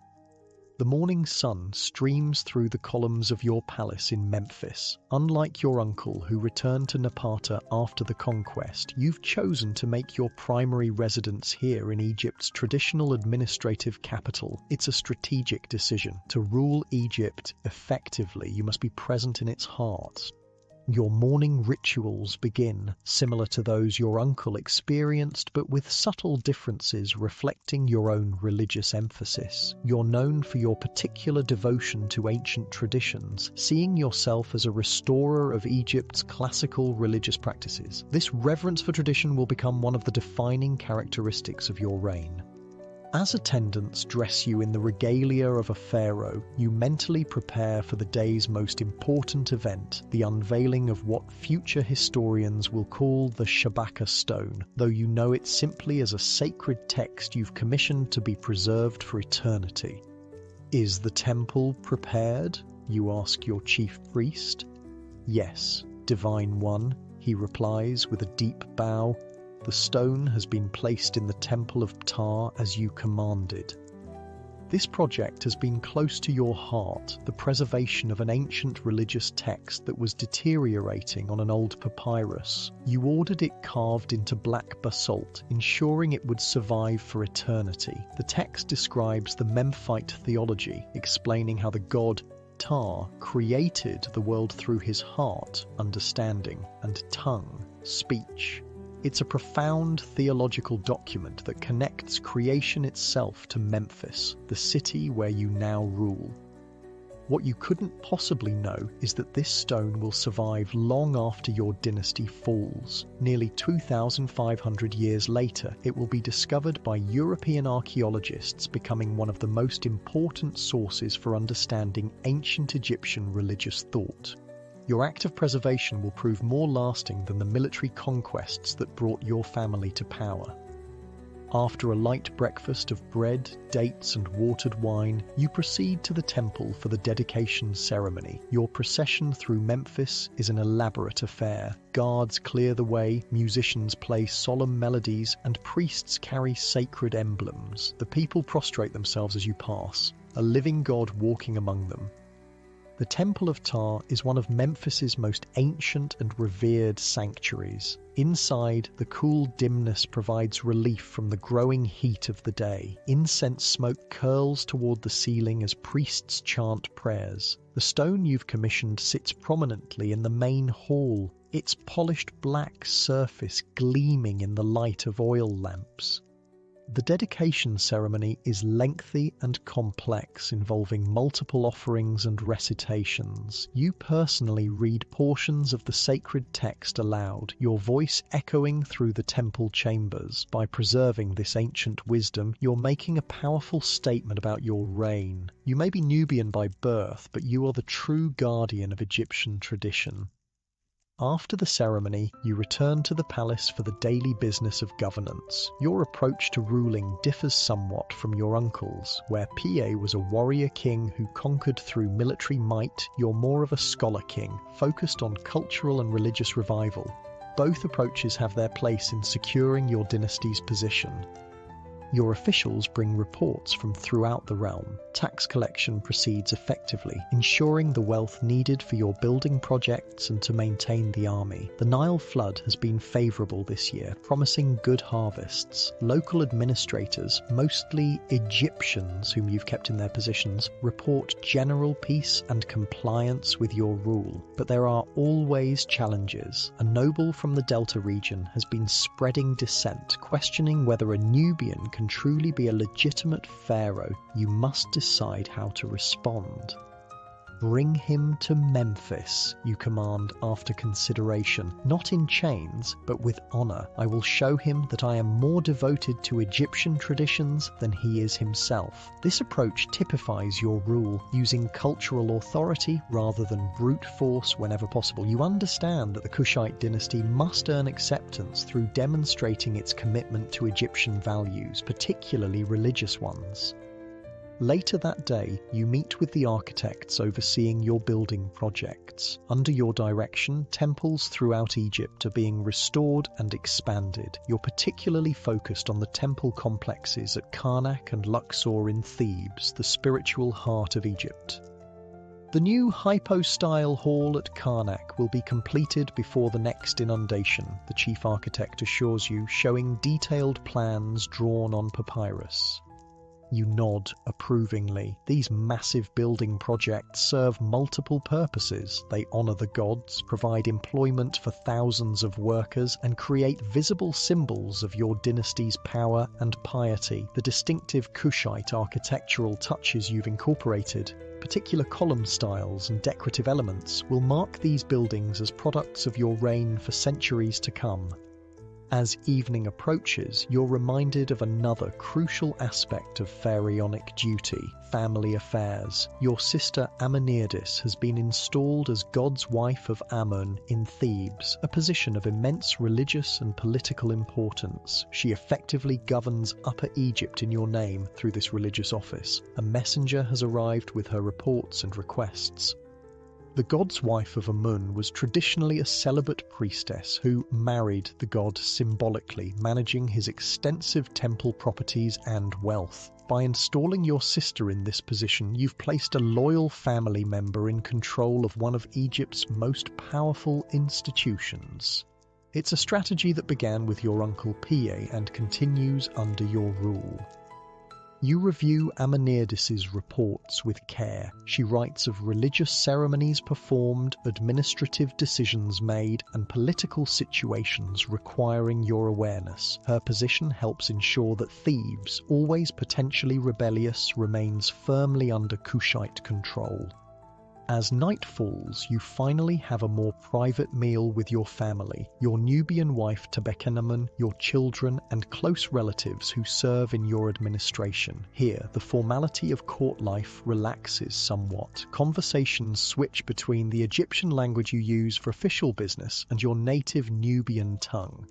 The morning sun streams through the columns of your palace in Memphis. Unlike your uncle who returned to Napata after the conquest, you've chosen to make your primary residence here in Egypt's traditional administrative capital. It's a strategic decision. To rule Egypt effectively, you must be present in its heart. Your morning rituals begin, similar to those your uncle experienced, but with subtle differences reflecting your own religious emphasis. You're known for your particular devotion to ancient traditions, seeing yourself as a restorer of Egypt's classical religious practices. This reverence for tradition will become one of the defining characteristics of your reign. As attendants dress you in the regalia of a pharaoh, you mentally prepare for the day's most important event, the unveiling of what future historians will call the Shabaka stone, though you know it simply as a sacred text you've commissioned to be preserved for eternity. Is the temple prepared? You ask your chief priest. Yes, Divine One, he replies with a deep bow. The stone has been placed in the Temple of Ptah as you commanded. This project has been close to your heart, the preservation of an ancient religious text that was deteriorating on an old papyrus. You ordered it carved into black basalt, ensuring it would survive for eternity. The text describes the Memphite theology, explaining how the god Ptah created the world through his heart, understanding, and tongue, speech. It's a profound theological document that connects creation itself to Memphis, the city where you now rule. What you couldn't possibly know is that this stone will survive long after your dynasty falls. Nearly 2,500 years later, it will be discovered by European archaeologists, becoming one of the most important sources for understanding ancient Egyptian religious thought. Your act of preservation will prove more lasting than the military conquests that brought your family to power. After a light breakfast of bread, dates, and watered wine, you proceed to the temple for the dedication ceremony. Your procession through Memphis is an elaborate affair. Guards clear the way, musicians play solemn melodies, and priests carry sacred emblems. The people prostrate themselves as you pass, a living god walking among them. The Temple of Ptah is one of Memphis's most ancient and revered sanctuaries. Inside, the cool dimness provides relief from the growing heat of the day. Incense smoke curls toward the ceiling as priests chant prayers. The stone you've commissioned sits prominently in the main hall, its polished black surface gleaming in the light of oil lamps. The dedication ceremony is lengthy and complex, involving multiple offerings and recitations. You personally read portions of the sacred text aloud, your voice echoing through the temple chambers. By preserving this ancient wisdom, you're making a powerful statement about your reign. You may be Nubian by birth, but you are the true guardian of Egyptian tradition. After the ceremony, you return to the palace for the daily business of governance. Your approach to ruling differs somewhat from your uncle's. Where Pa was a warrior king who conquered through military might, you're more of a scholar king, focused on cultural and religious revival. Both approaches have their place in securing your dynasty's position. Your officials bring reports from throughout the realm. Tax collection proceeds effectively, ensuring the wealth needed for your building projects and to maintain the army. The Nile flood has been favourable this year, promising good harvests. Local administrators, mostly Egyptians whom you've kept in their positions, report general peace and compliance with your rule. But there are always challenges. A noble from the Delta region has been spreading dissent, questioning whether a Nubian can truly be a legitimate pharaoh. You must decide how to respond. Bring him to Memphis, you command after consideration, not in chains, but with honour. I will show him that I am more devoted to Egyptian traditions than he is himself. This approach typifies your rule, using cultural authority rather than brute force whenever possible. You understand that the Kushite dynasty must earn acceptance through demonstrating its commitment to Egyptian values, particularly religious ones. Later that day, you meet with the architects overseeing your building projects. Under your direction, temples throughout Egypt are being restored and expanded. You're particularly focused on the temple complexes at Karnak and Luxor in Thebes, the spiritual heart of Egypt. The new hypo-style hall at Karnak will be completed before the next inundation, the chief architect assures you, showing detailed plans drawn on papyrus. You nod approvingly. These massive building projects serve multiple purposes. They honour the gods, provide employment for thousands of workers, and create visible symbols of your dynasty's power and piety. The distinctive Kushite architectural touches you've incorporated, particular column styles and decorative elements, will mark these buildings as products of your reign for centuries to come. As evening approaches, you're reminded of another crucial aspect of pharaonic duty, family affairs. Your sister Amanirdis has been installed as God's wife of Amun in Thebes, a position of immense religious and political importance. She effectively governs Upper Egypt in your name through this religious office. A messenger has arrived with her reports and requests. The god's wife of Amun was traditionally a celibate priestess who married the god symbolically, managing his extensive temple properties and wealth. By installing your sister in this position, you've placed a loyal family member in control of one of Egypt's most powerful institutions. It's a strategy that began with your uncle Pa and continues under your rule. You review Amanirdis's reports with care. She writes of religious ceremonies performed, administrative decisions made, and political situations requiring your awareness. Her position helps ensure that Thebes, always potentially rebellious, remains firmly under Kushite control. As night falls, you finally have a more private meal with your family, your Nubian wife Tebekhenamun, your children, and close relatives who serve in your administration. Here, the formality of court life relaxes somewhat. Conversations switch between the Egyptian language you use for official business and your native Nubian tongue.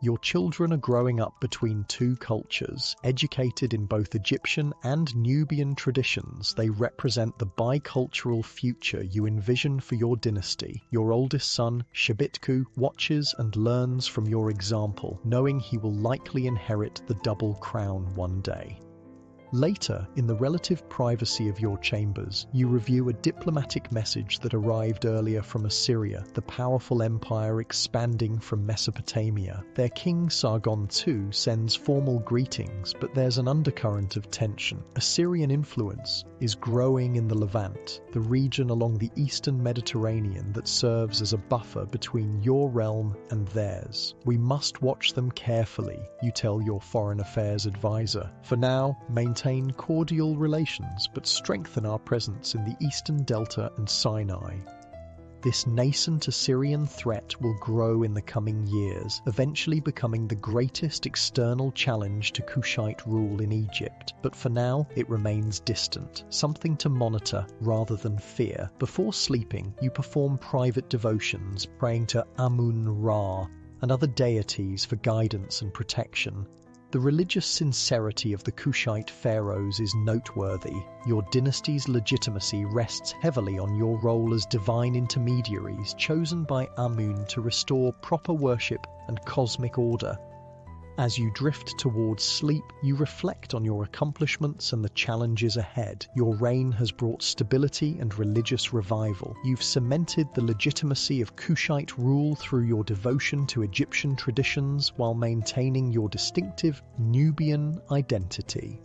Your children are growing up between two cultures, educated in both Egyptian and Nubian traditions. They represent the bicultural future you envision for your dynasty. Your oldest son, Shebitku, watches and learns from your example, knowing he will likely inherit the double crown one day. Later, in the relative privacy of your chambers, you review a diplomatic message that arrived earlier from Assyria, the powerful empire expanding from Mesopotamia. Their king Sargon II sends formal greetings, but there's an undercurrent of tension. Assyrian influence is growing in the Levant, the region along the eastern Mediterranean that serves as a buffer between your realm and theirs. We must watch them carefully, you tell your foreign affairs advisor. For now, maintain cordial relations, but strengthen our presence in the Eastern Delta and Sinai. This nascent Assyrian threat will grow in the coming years, eventually becoming the greatest external challenge to Kushite rule in Egypt. But for now, it remains distant, something to monitor rather than fear. Before sleeping, you perform private devotions, praying to Amun-Ra and other deities for guidance and protection. The religious sincerity of the Kushite pharaohs is noteworthy. Your dynasty's legitimacy rests heavily on your role as divine intermediaries chosen by Amun to restore proper worship and cosmic order. As you drift towards sleep, you reflect on your accomplishments and the challenges ahead. Your reign has brought stability and religious revival. You've cemented the legitimacy of Kushite rule through your devotion to Egyptian traditions while maintaining your distinctive Nubian identity.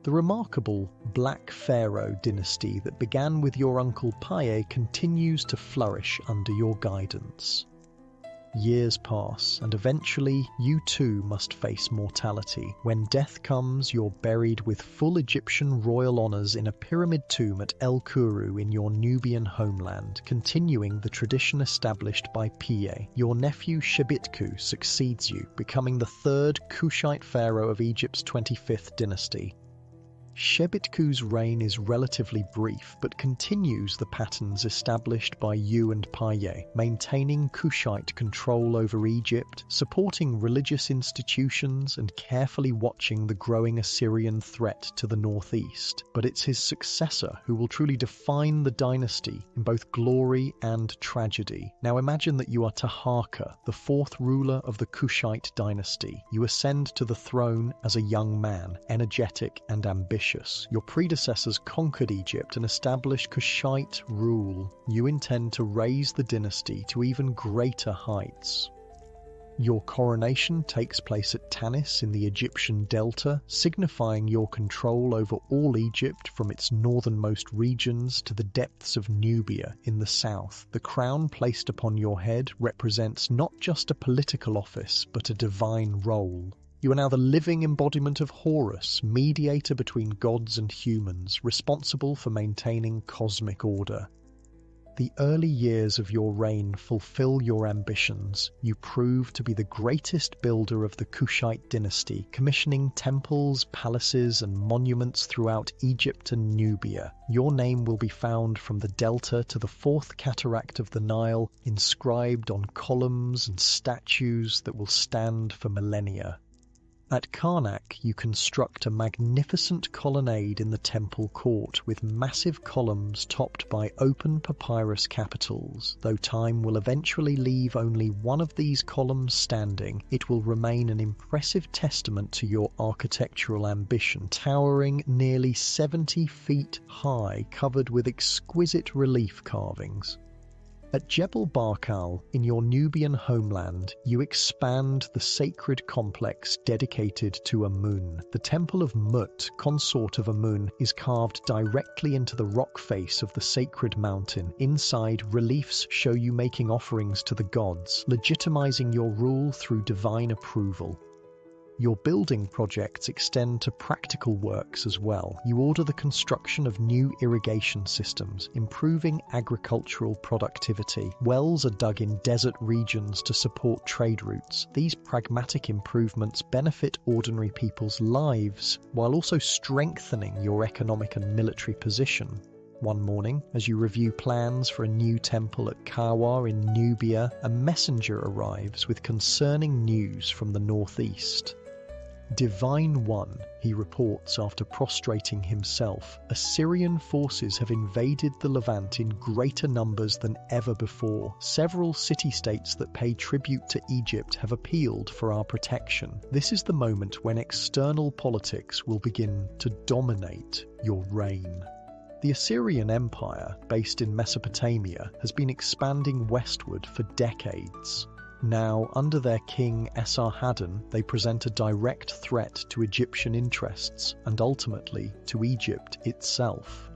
The remarkable Black Pharaoh dynasty that began with your uncle Paye continues to flourish under your guidance. Years pass, and eventually you too must face mortality. When death comes, you're buried with full Egyptian royal honors in a pyramid tomb at El Kuru in your Nubian homeland, continuing the tradition established by Piye. Your nephew Shebitku succeeds you, becoming the third Kushite pharaoh of Egypt's 25th dynasty. Shebitku's reign is relatively brief, but continues the patterns established by you and Paye, maintaining Kushite control over Egypt, supporting religious institutions, and carefully watching the growing Assyrian threat to the northeast. But it's his successor who will truly define the dynasty in both glory and tragedy. Now imagine that you are Taharqa, the fourth ruler of the Kushite dynasty. You ascend to the throne as a young man, energetic and ambitious. Your predecessors conquered Egypt and established Kushite rule. You intend to raise the dynasty to even greater heights. Your coronation takes place at Tanis in the Egyptian Delta, signifying your control over all Egypt from its northernmost regions to the depths of Nubia in the south. The crown placed upon your head represents not just a political office, but a divine role. You are now the living embodiment of Horus, mediator between gods and humans, responsible for maintaining cosmic order. The early years of your reign fulfill your ambitions. You prove to be the greatest builder of the Kushite dynasty, commissioning temples, palaces, and monuments throughout Egypt and Nubia. Your name will be found from the Delta to the fourth cataract of the Nile, inscribed on columns and statues that will stand for millennia. At Karnak, you construct a magnificent colonnade in the temple court with massive columns topped by open papyrus capitals. Though time will eventually leave only one of these columns standing, it will remain an impressive testament to your architectural ambition, towering nearly 70 feet high, covered with exquisite relief carvings. At Jebel Barkal, in your Nubian homeland, you expand the sacred complex dedicated to Amun. The temple of Mut, consort of Amun, is carved directly into the rock face of the sacred mountain. Inside, reliefs show you making offerings to the gods, legitimizing your rule through divine approval. Your building projects extend to practical works as well. You order the construction of new irrigation systems, improving agricultural productivity. Wells are dug in desert regions to support trade routes. These pragmatic improvements benefit ordinary people's lives, while also strengthening your economic and military position. One morning, as you review plans for a new temple at Kawa in Nubia, a messenger arrives with concerning news from the northeast. Divine One, he reports after prostrating himself, Assyrian forces have invaded the Levant in greater numbers than ever before. Several city-states that pay tribute to Egypt have appealed for our protection. This is the moment when external politics will begin to dominate your reign. The Assyrian Empire, based in Mesopotamia, has been expanding westward for decades. Now, under their king Esarhaddon, they present a direct threat to Egyptian interests and ultimately to Egypt itself.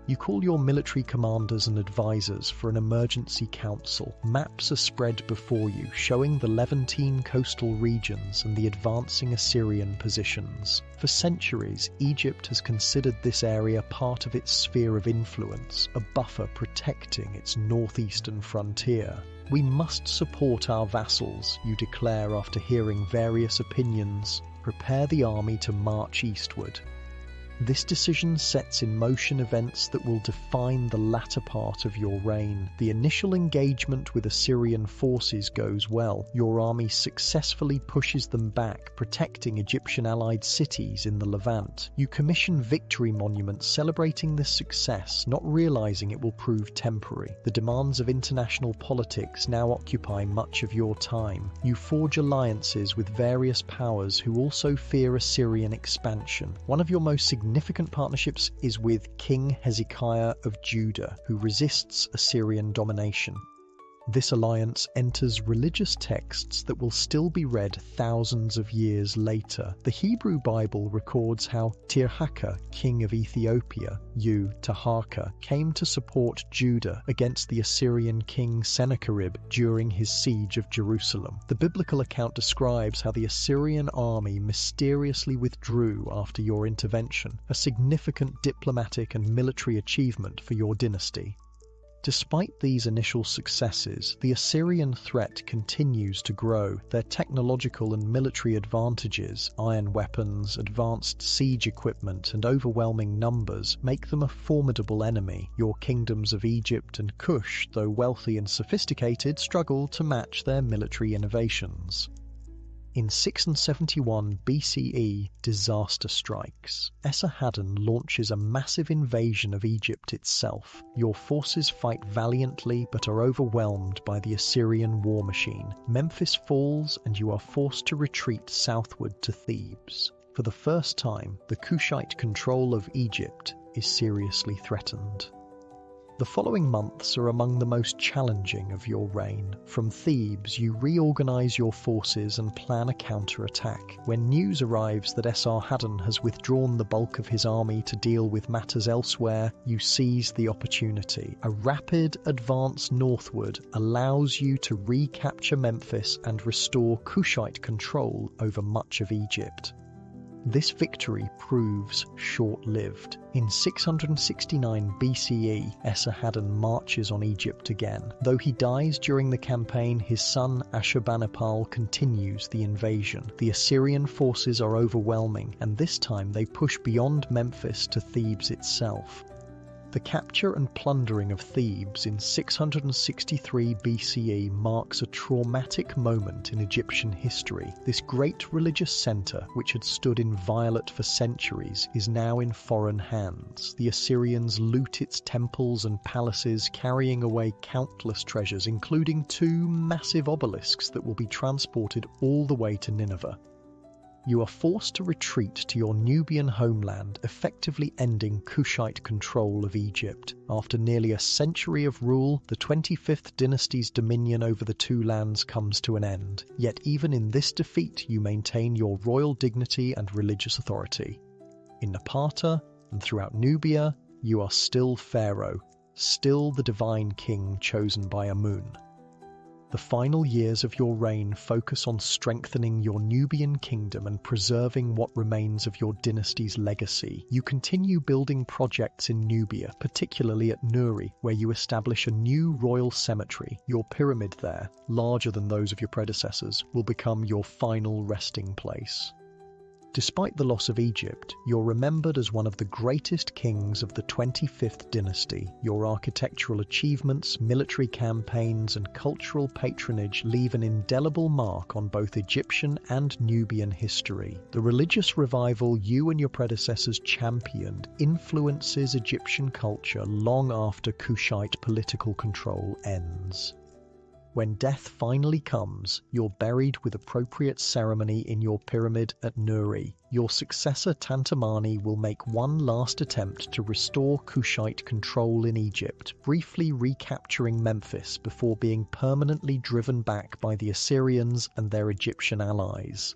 You call your military commanders and advisors for an emergency council. Maps are spread before you, showing the Levantine coastal regions and the advancing Assyrian positions. For centuries, Egypt has considered this area part of its sphere of influence, a buffer protecting its northeastern frontier. We must support our vassals, you declare after hearing various opinions. Prepare the army to march eastward. This decision sets in motion events that will define the latter part of your reign. The initial engagement with Assyrian forces goes well. Your army successfully pushes them back, protecting Egyptian allied cities in the Levant. You commission victory monuments celebrating this success, not realizing it will prove temporary. The demands of international politics now occupy much of your time. You forge alliances with various powers who also fear Assyrian expansion. One of your most significant partnerships is with King Hezekiah of Judah, who resists Assyrian domination. This alliance enters religious texts that will still be read thousands of years later. The Hebrew Bible records how Tirhakah, king of Ethiopia, Taharka, came to support Judah against the Assyrian king Sennacherib during his siege of Jerusalem. The biblical account describes how the Assyrian army mysteriously withdrew after your intervention, a significant diplomatic and military achievement for your dynasty. Despite these initial successes, the Assyrian threat continues to grow. Their technological and military advantages, iron weapons, advanced siege equipment, and overwhelming numbers make them a formidable enemy. Your kingdoms of Egypt and Kush, though wealthy and sophisticated, struggle to match their military innovations. In 671 BCE, disaster strikes. Esarhaddon launches a massive invasion of Egypt itself. Your forces fight valiantly but are overwhelmed by the Assyrian war machine. Memphis falls and you are forced to retreat southward to Thebes. For the first time, the Kushite control of Egypt is seriously threatened. The following months are among the most challenging of your reign. From Thebes, you reorganize your forces and plan a counterattack. When news arrives that Esarhaddon has withdrawn the bulk of his army to deal with matters elsewhere, you seize the opportunity. A rapid advance northward allows you to recapture Memphis and restore Kushite control over much of Egypt. This victory proves short-lived. In 669 BCE, Esarhaddon marches on Egypt again. Though he dies during the campaign, his son Ashurbanipal continues the invasion. The Assyrian forces are overwhelming, and this time they push beyond Memphis to Thebes itself. The capture and plundering of Thebes in 663 BCE marks a traumatic moment in Egyptian history. This great religious center, which had stood inviolate for centuries, is now in foreign hands. The Assyrians loot its temples and palaces, carrying away countless treasures, including 2 massive obelisks that will be transported all the way to Nineveh. You are forced to retreat to your Nubian homeland, effectively ending Kushite control of Egypt. After nearly a century of rule, the 25th dynasty's dominion over the 2 lands comes to an end. Yet even in this defeat, you maintain your royal dignity and religious authority. In Napata and throughout Nubia, you are still Pharaoh, still the divine king chosen by Amun. The final years of your reign focus on strengthening your Nubian kingdom and preserving what remains of your dynasty's legacy. You continue building projects in Nubia, particularly at Nuri, where you establish a new royal cemetery. Your pyramid there, larger than those of your predecessors, will become your final resting place. Despite the loss of Egypt, you're remembered as one of the greatest kings of the 25th dynasty. Your architectural achievements, military campaigns, and cultural patronage leave an indelible mark on both Egyptian and Nubian history. The religious revival you and your predecessors championed influences Egyptian culture long after Kushite political control ends. When death finally comes, you're buried with appropriate ceremony in your pyramid at Nuri. Your successor Tantamani will make one last attempt to restore Kushite control in Egypt, briefly recapturing Memphis before being permanently driven back by the Assyrians and their Egyptian allies.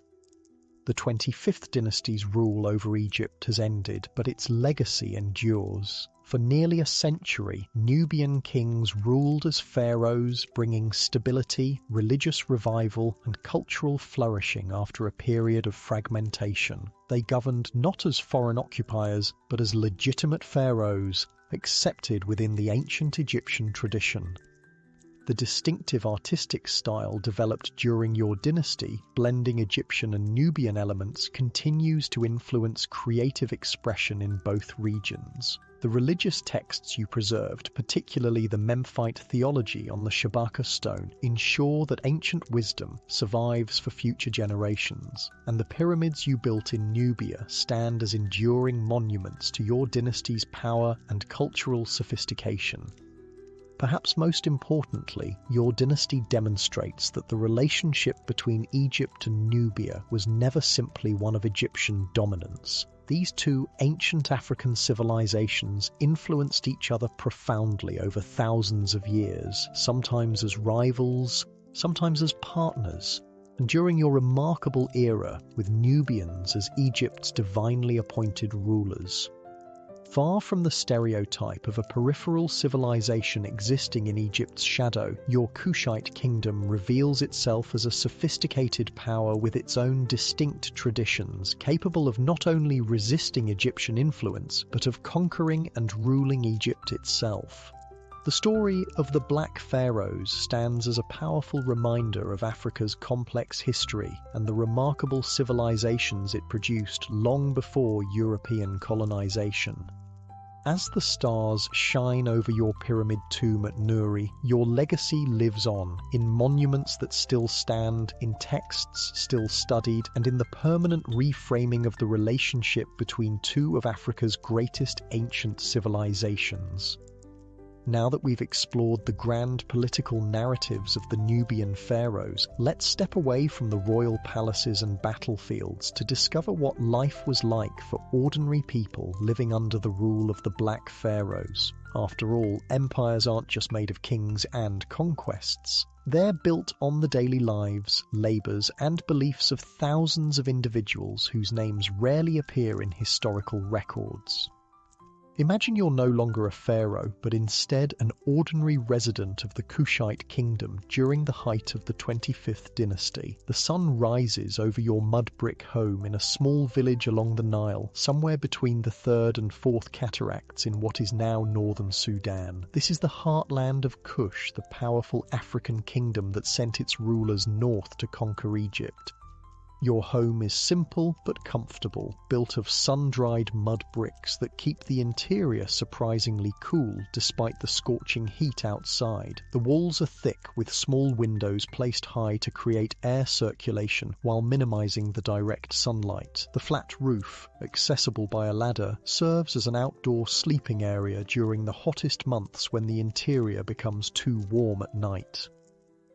The 25th dynasty's rule over Egypt has ended, but its legacy endures. For nearly a century, Nubian kings ruled as pharaohs, bringing stability, religious revival, and cultural flourishing after a period of fragmentation. They governed not as foreign occupiers, but as legitimate pharaohs, accepted within the ancient Egyptian tradition. The distinctive artistic style developed during your dynasty, blending Egyptian and Nubian elements, continues to influence creative expression in both regions. The religious texts you preserved, particularly the Memphite theology on the Shabaka stone, ensure that ancient wisdom survives for future generations, and the pyramids you built in Nubia stand as enduring monuments to your dynasty's power and cultural sophistication. Perhaps most importantly, your dynasty demonstrates that the relationship between Egypt and Nubia was never simply one of Egyptian dominance. These two ancient African civilizations influenced each other profoundly over thousands of years, sometimes as rivals, sometimes as partners. And during your remarkable era, with Nubians as Egypt's divinely appointed rulers. Far from the stereotype of a peripheral civilization existing in Egypt's shadow, your Kushite kingdom reveals itself as a sophisticated power with its own distinct traditions, capable of not only resisting Egyptian influence, but of conquering and ruling Egypt itself. The story of the Black Pharaohs stands as a powerful reminder of Africa's complex history and the remarkable civilizations it produced long before European colonization. As the stars shine over your pyramid tomb at Nuri, your legacy lives on, in monuments that still stand, in texts still studied, and in the permanent reframing of the relationship between two of Africa's greatest ancient civilizations. Now that we've explored the grand political narratives of the Nubian pharaohs, let's step away from the royal palaces and battlefields to discover what life was like for ordinary people living under the rule of the Black Pharaohs. After all, empires aren't just made of kings and conquests. They're built on the daily lives, labours, and beliefs of thousands of individuals whose names rarely appear in historical records. Imagine you're no longer a pharaoh, but instead an ordinary resident of the Kushite kingdom during the height of the 25th dynasty. The sun rises over your mud brick home in a small village along the Nile, somewhere between the 3rd and 4th cataracts in what is now northern Sudan. This is the heartland of Kush, the powerful African kingdom that sent its rulers north to conquer Egypt. Your home is simple but comfortable, built of sun-dried mud bricks that keep the interior surprisingly cool despite the scorching heat outside. The walls are thick with small windows placed high to create air circulation while minimizing the direct sunlight. The flat roof, accessible by a ladder, serves as an outdoor sleeping area during the hottest months when the interior becomes too warm at night.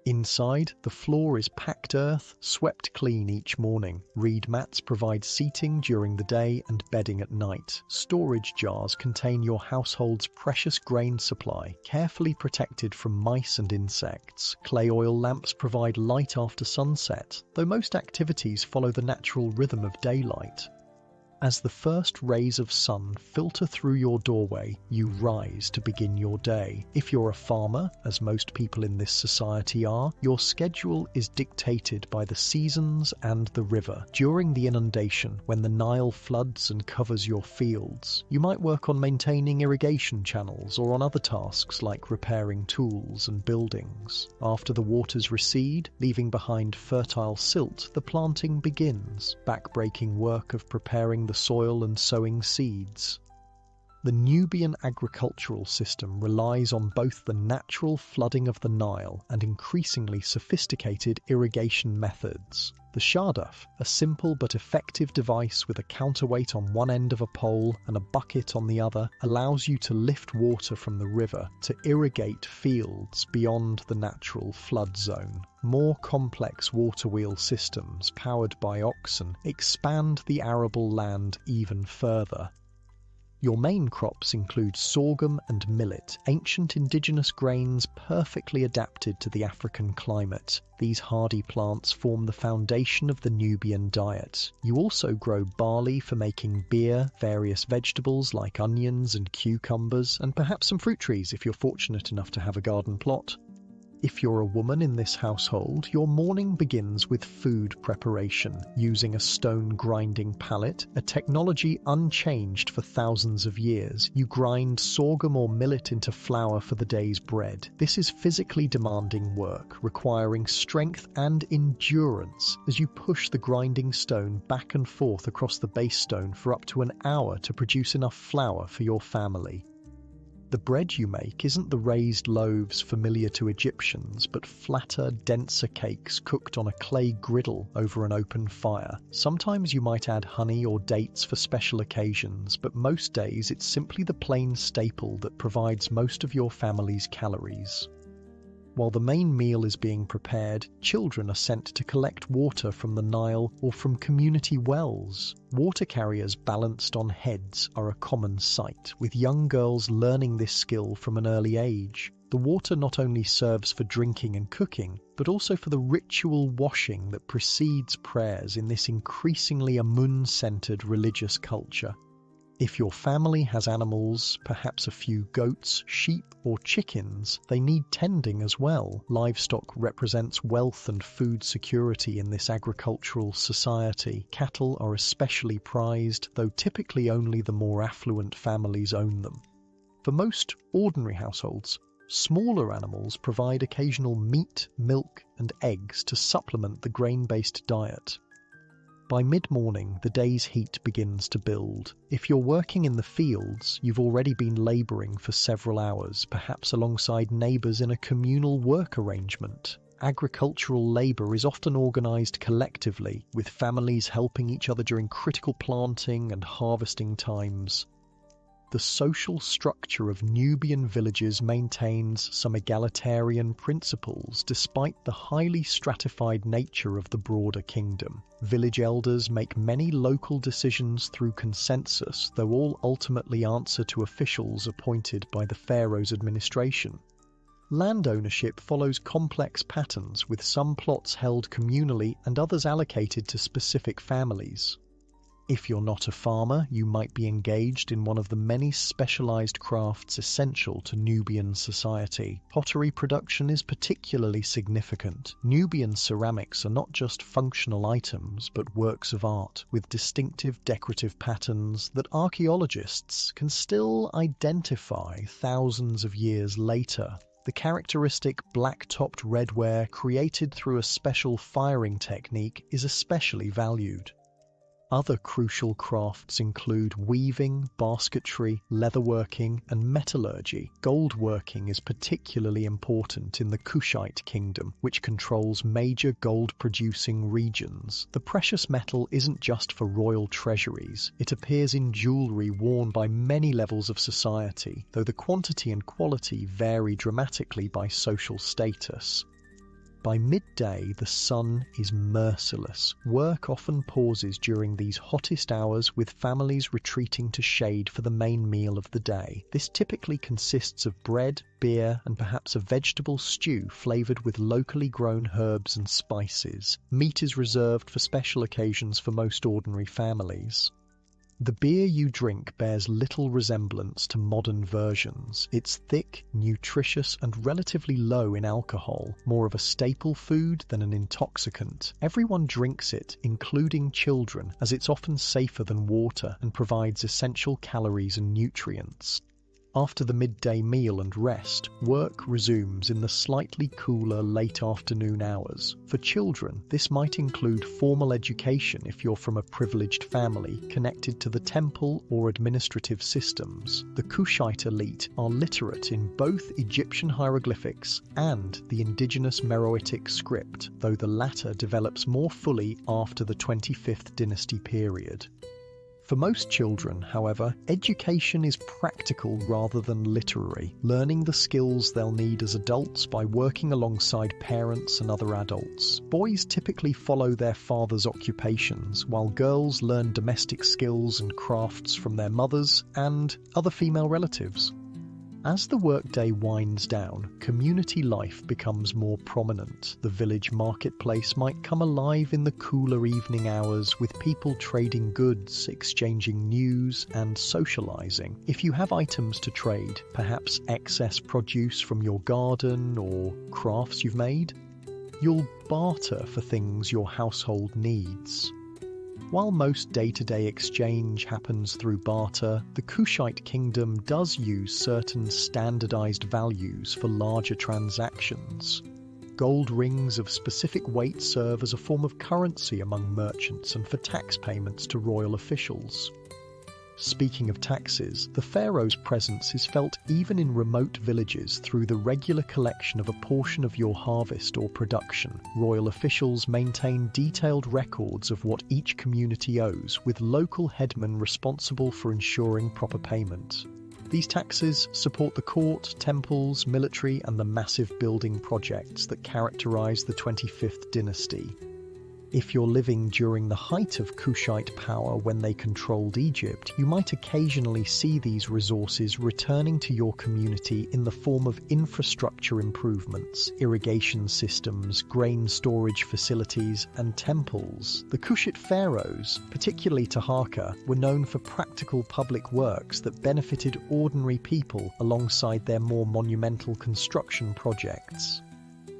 Inside, the floor is packed earth, swept clean each morning. Reed mats provide seating during the day and bedding at night. Storage jars contain your household's precious grain supply, carefully protected from mice and insects. Clay oil lamps provide light after sunset, though most activities follow the natural rhythm of daylight. As the first rays of sun filter through your doorway, you rise to begin your day. If you're a farmer, as most people in this society are, your schedule is dictated by the seasons and the river. During the inundation, when the Nile floods and covers your fields, you might work on maintaining irrigation channels or on other tasks like repairing tools and buildings. After the waters recede, leaving behind fertile silt, the planting begins, back-breaking work of preparing the soil and sowing seeds. The Nubian agricultural system relies on both the natural flooding of the Nile and increasingly sophisticated irrigation methods. The shadaf, a simple but effective device with a counterweight on one end of a pole and a bucket on the other, allows you to lift water from the river to irrigate fields beyond the natural flood zone. More complex water wheel systems, powered by oxen, expand the arable land even further. Your main crops include sorghum and millet, ancient indigenous grains perfectly adapted to the African climate. These hardy plants form the foundation of the Nubian diet. You also grow barley for making beer, various vegetables like onions and cucumbers, and perhaps some fruit trees if you're fortunate enough to have a garden plot. If you're a woman in this household, your morning begins with food preparation, using a stone grinding pallet, a technology unchanged for thousands of years. You grind sorghum or millet into flour for the day's bread. This is physically demanding work, requiring strength and endurance as you push the grinding stone back and forth across the base stone for up to an hour to produce enough flour for your family. The bread you make isn't the raised loaves familiar to Egyptians, but flatter, denser cakes cooked on a clay griddle over an open fire. Sometimes you might add honey or dates for special occasions, but most days it's simply the plain staple that provides most of your family's calories. While the main meal is being prepared, children are sent to collect water from the Nile or from community wells. Water carriers balanced on heads are a common sight, with young girls learning this skill from an early age. The water not only serves for drinking and cooking, but also for the ritual washing that precedes prayers in this increasingly Amun-centered religious culture. If your family has animals, perhaps a few goats, sheep, or chickens, they need tending as well. Livestock represents wealth and food security in this agricultural society. Cattle are especially prized, though typically only the more affluent families own them. For most ordinary households, smaller animals provide occasional meat, milk, and eggs to supplement the grain-based diet. By mid-morning, the day's heat begins to build. If you're working in the fields, you've already been labouring for several hours, perhaps alongside neighbours in a communal work arrangement. Agricultural labour is often organised collectively, with families helping each other during critical planting and harvesting times. The social structure of Nubian villages maintains some egalitarian principles despite the highly stratified nature of the broader kingdom. Village elders make many local decisions through consensus, though all ultimately answer to officials appointed by the Pharaoh's administration. Land ownership follows complex patterns, with some plots held communally and others allocated to specific families. If you're not a farmer, you might be engaged in one of the many specialized crafts essential to Nubian society. Pottery production is particularly significant. Nubian ceramics are not just functional items, but works of art, with distinctive decorative patterns that archaeologists can still identify thousands of years later. The characteristic black-topped redware created through a special firing technique is especially valued. Other crucial crafts include weaving, basketry, leatherworking, and metallurgy. Goldworking is particularly important in the Kushite kingdom, which controls major gold-producing regions. The precious metal isn't just for royal treasuries. It appears in jewelry worn by many levels of society, though the quantity and quality vary dramatically by social status. By midday, the sun is merciless. Work often pauses during these hottest hours, with families retreating to shade for the main meal of the day. This typically consists of bread, beer, and perhaps a vegetable stew flavored with locally grown herbs and spices. Meat is reserved for special occasions for most ordinary families. The beer you drink bears little resemblance to modern versions. It's thick, nutritious, and relatively low in alcohol, more of a staple food than an intoxicant. Everyone drinks it, including children, as it's often safer than water and provides essential calories and nutrients. After the midday meal and rest, work resumes in the slightly cooler late afternoon hours. For children, this might include formal education if you're from a privileged family connected to the temple or administrative systems. The Kushite elite are literate in both Egyptian hieroglyphics and the indigenous Meroitic script, though the latter develops more fully after the 25th dynasty period. For most children, however, education is practical rather than literary, learning the skills they'll need as adults by working alongside parents and other adults. Boys typically follow their father's occupations, while girls learn domestic skills and crafts from their mothers and other female relatives. As the workday winds down, community life becomes more prominent. The village marketplace might come alive in the cooler evening hours with people trading goods, exchanging news, and socializing. If you have items to trade, perhaps excess produce from your garden or crafts you've made, you'll barter for things your household needs. While most day-to-day exchange happens through barter, the Kushite kingdom does use certain standardized values for larger transactions. Gold rings of specific weight serve as a form of currency among merchants and for tax payments to royal officials. Speaking of taxes, the pharaoh's presence is felt even in remote villages through the regular collection of a portion of your harvest or production. Royal officials maintain detailed records of what each community owes, with local headmen responsible for ensuring proper payment. These taxes support the court, temples, military, and the massive building projects that characterize the 25th dynasty. If you're living during the height of Kushite power when they controlled Egypt, you might occasionally see these resources returning to your community in the form of infrastructure improvements, irrigation systems, grain storage facilities, and temples. The Kushite pharaohs, particularly Taharqa, were known for practical public works that benefited ordinary people alongside their more monumental construction projects.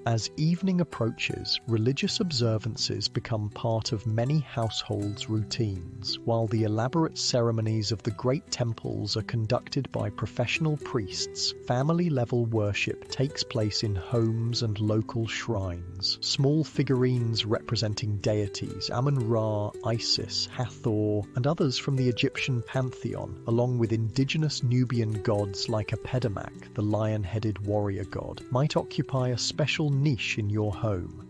As evening approaches, religious observances become part of many households' routines, while the elaborate ceremonies of the great temples are conducted by professional priests. Family-level worship takes place in homes and local shrines. Small figurines representing deities, Amun-Ra, Isis, Hathor, and others from the Egyptian pantheon, along with indigenous Nubian gods like Apedamak, the lion-headed warrior god, might occupy a special niche in your home.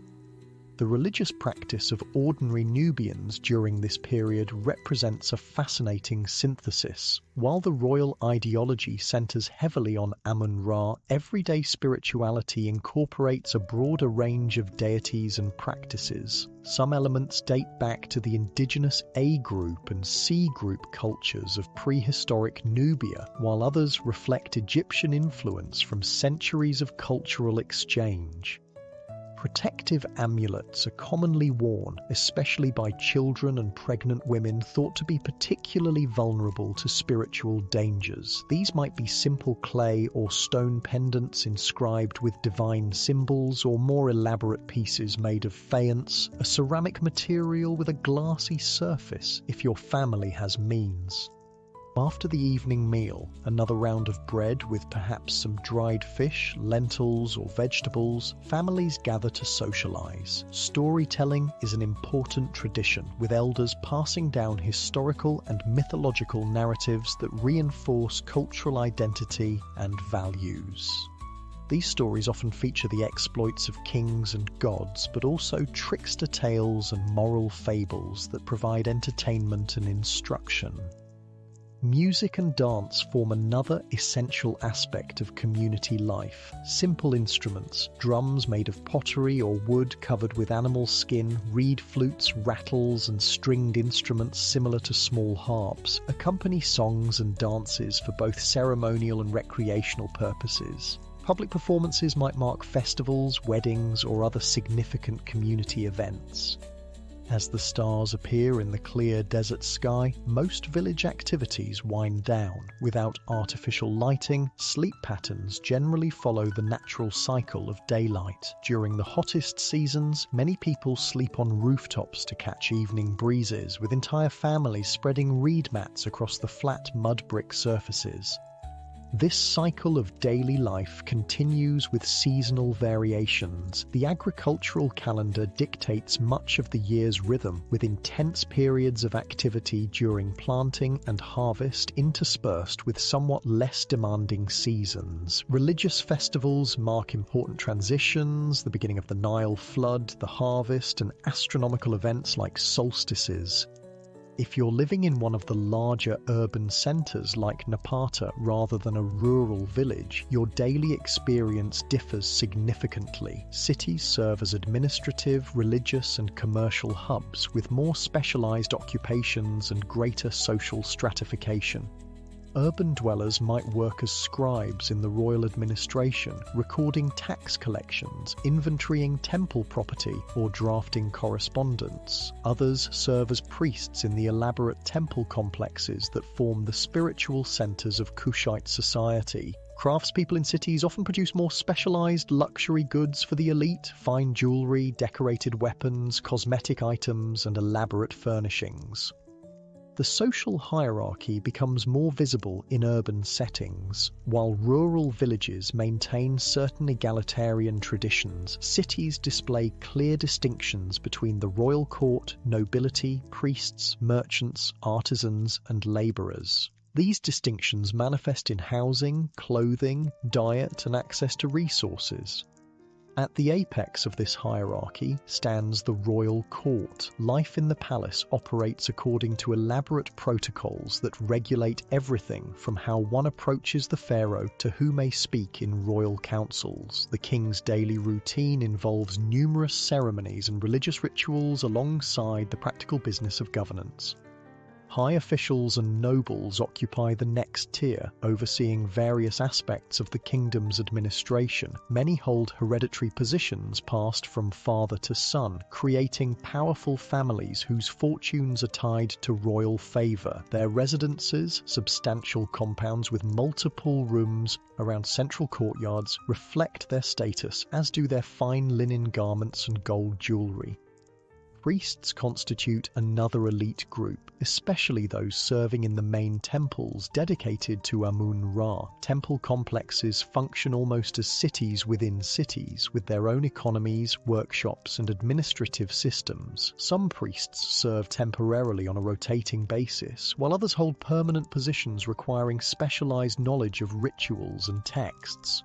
The religious practice of ordinary Nubians during this period represents a fascinating synthesis. While the royal ideology centers heavily on Amun-Ra, everyday spirituality incorporates a broader range of deities and practices. Some elements date back to the indigenous A group and C group cultures of prehistoric Nubia, while others reflect Egyptian influence from centuries of cultural exchange. Protective amulets are commonly worn, especially by children and pregnant women thought to be particularly vulnerable to spiritual dangers. These might be simple clay or stone pendants inscribed with divine symbols, or more elaborate pieces made of faience, a ceramic material with a glassy surface if your family has means. After the evening meal, another round of bread with perhaps some dried fish, lentils, or vegetables, families gather to socialize. Storytelling is an important tradition, with elders passing down historical and mythological narratives that reinforce cultural identity and values. These stories often feature the exploits of kings and gods, but also trickster tales and moral fables that provide entertainment and instruction. Music and dance form another essential aspect of community life. Simple instruments, drums made of pottery or wood covered with animal skin, reed flutes, rattles, and stringed instruments similar to small harps, accompany songs and dances for both ceremonial and recreational purposes. Public performances might mark festivals, weddings, or other significant community events. As the stars appear in the clear desert sky, most village activities wind down. Without artificial lighting, sleep patterns generally follow the natural cycle of daylight. During the hottest seasons, many people sleep on rooftops to catch evening breezes, with entire families spreading reed mats across the flat mud brick surfaces. This cycle of daily life continues with seasonal variations. The agricultural calendar dictates much of the year's rhythm, with intense periods of activity during planting and harvest interspersed with somewhat less demanding seasons. Religious festivals mark important transitions, the beginning of the Nile flood, the harvest, and astronomical events like solstices. If you're living in one of the larger urban centres like Napata rather than a rural village, your daily experience differs significantly. Cities serve as administrative, religious and commercial hubs with more specialised occupations and greater social stratification. Urban dwellers might work as scribes in the royal administration, recording tax collections, inventorying temple property, or drafting correspondence. Others serve as priests in the elaborate temple complexes that form the spiritual centres of Kushite society. Craftspeople in cities often produce more specialised luxury goods for the elite: fine jewellery, decorated weapons, cosmetic items, and elaborate furnishings. The social hierarchy becomes more visible in urban settings. While rural villages maintain certain egalitarian traditions, cities display clear distinctions between the royal court, nobility, priests, merchants, artisans, and labourers. These distinctions manifest in housing, clothing, diet, and access to resources. At the apex of this hierarchy stands the royal court. Life in the palace operates according to elaborate protocols that regulate everything from how one approaches the pharaoh to who may speak in royal councils. The king's daily routine involves numerous ceremonies and religious rituals alongside the practical business of governance. High officials and nobles occupy the next tier, overseeing various aspects of the kingdom's administration. Many hold hereditary positions passed from father to son, creating powerful families whose fortunes are tied to royal favour. Their residences, substantial compounds with multiple rooms around central courtyards, reflect their status, as do their fine linen garments and gold jewellery. Priests constitute another elite group, especially those serving in the main temples dedicated to Amun-Ra. Temple complexes function almost as cities within cities, with their own economies, workshops, and administrative systems. Some priests serve temporarily on a rotating basis, while others hold permanent positions requiring specialized knowledge of rituals and texts.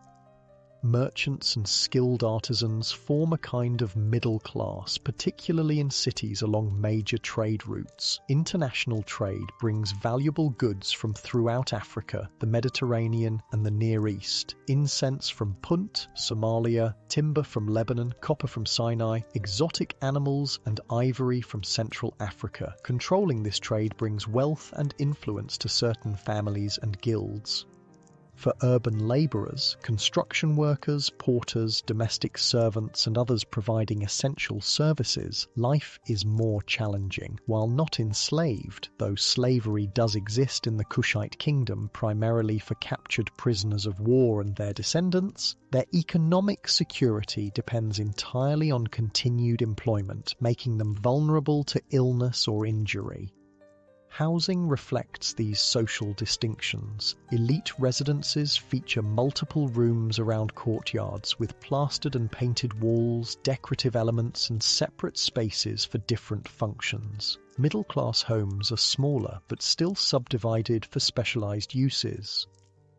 Merchants and skilled artisans form a kind of middle class, particularly in cities along major trade routes. International trade brings valuable goods from throughout Africa, the Mediterranean, and the Near East. Incense from Punt, Somalia, timber from Lebanon, copper from Sinai, exotic animals, and ivory from Central Africa. Controlling this trade brings wealth and influence to certain families and guilds. For urban labourers, construction workers, porters, domestic servants, and others providing essential services, life is more challenging. While not enslaved, though slavery does exist in the Kushite kingdom primarily for captured prisoners of war and their descendants, their economic security depends entirely on continued employment, making them vulnerable to illness or injury. Housing reflects these social distinctions. Elite residences feature multiple rooms around courtyards with plastered and painted walls, decorative elements, and separate spaces for different functions. Middle-class homes are smaller but still subdivided for specialized uses.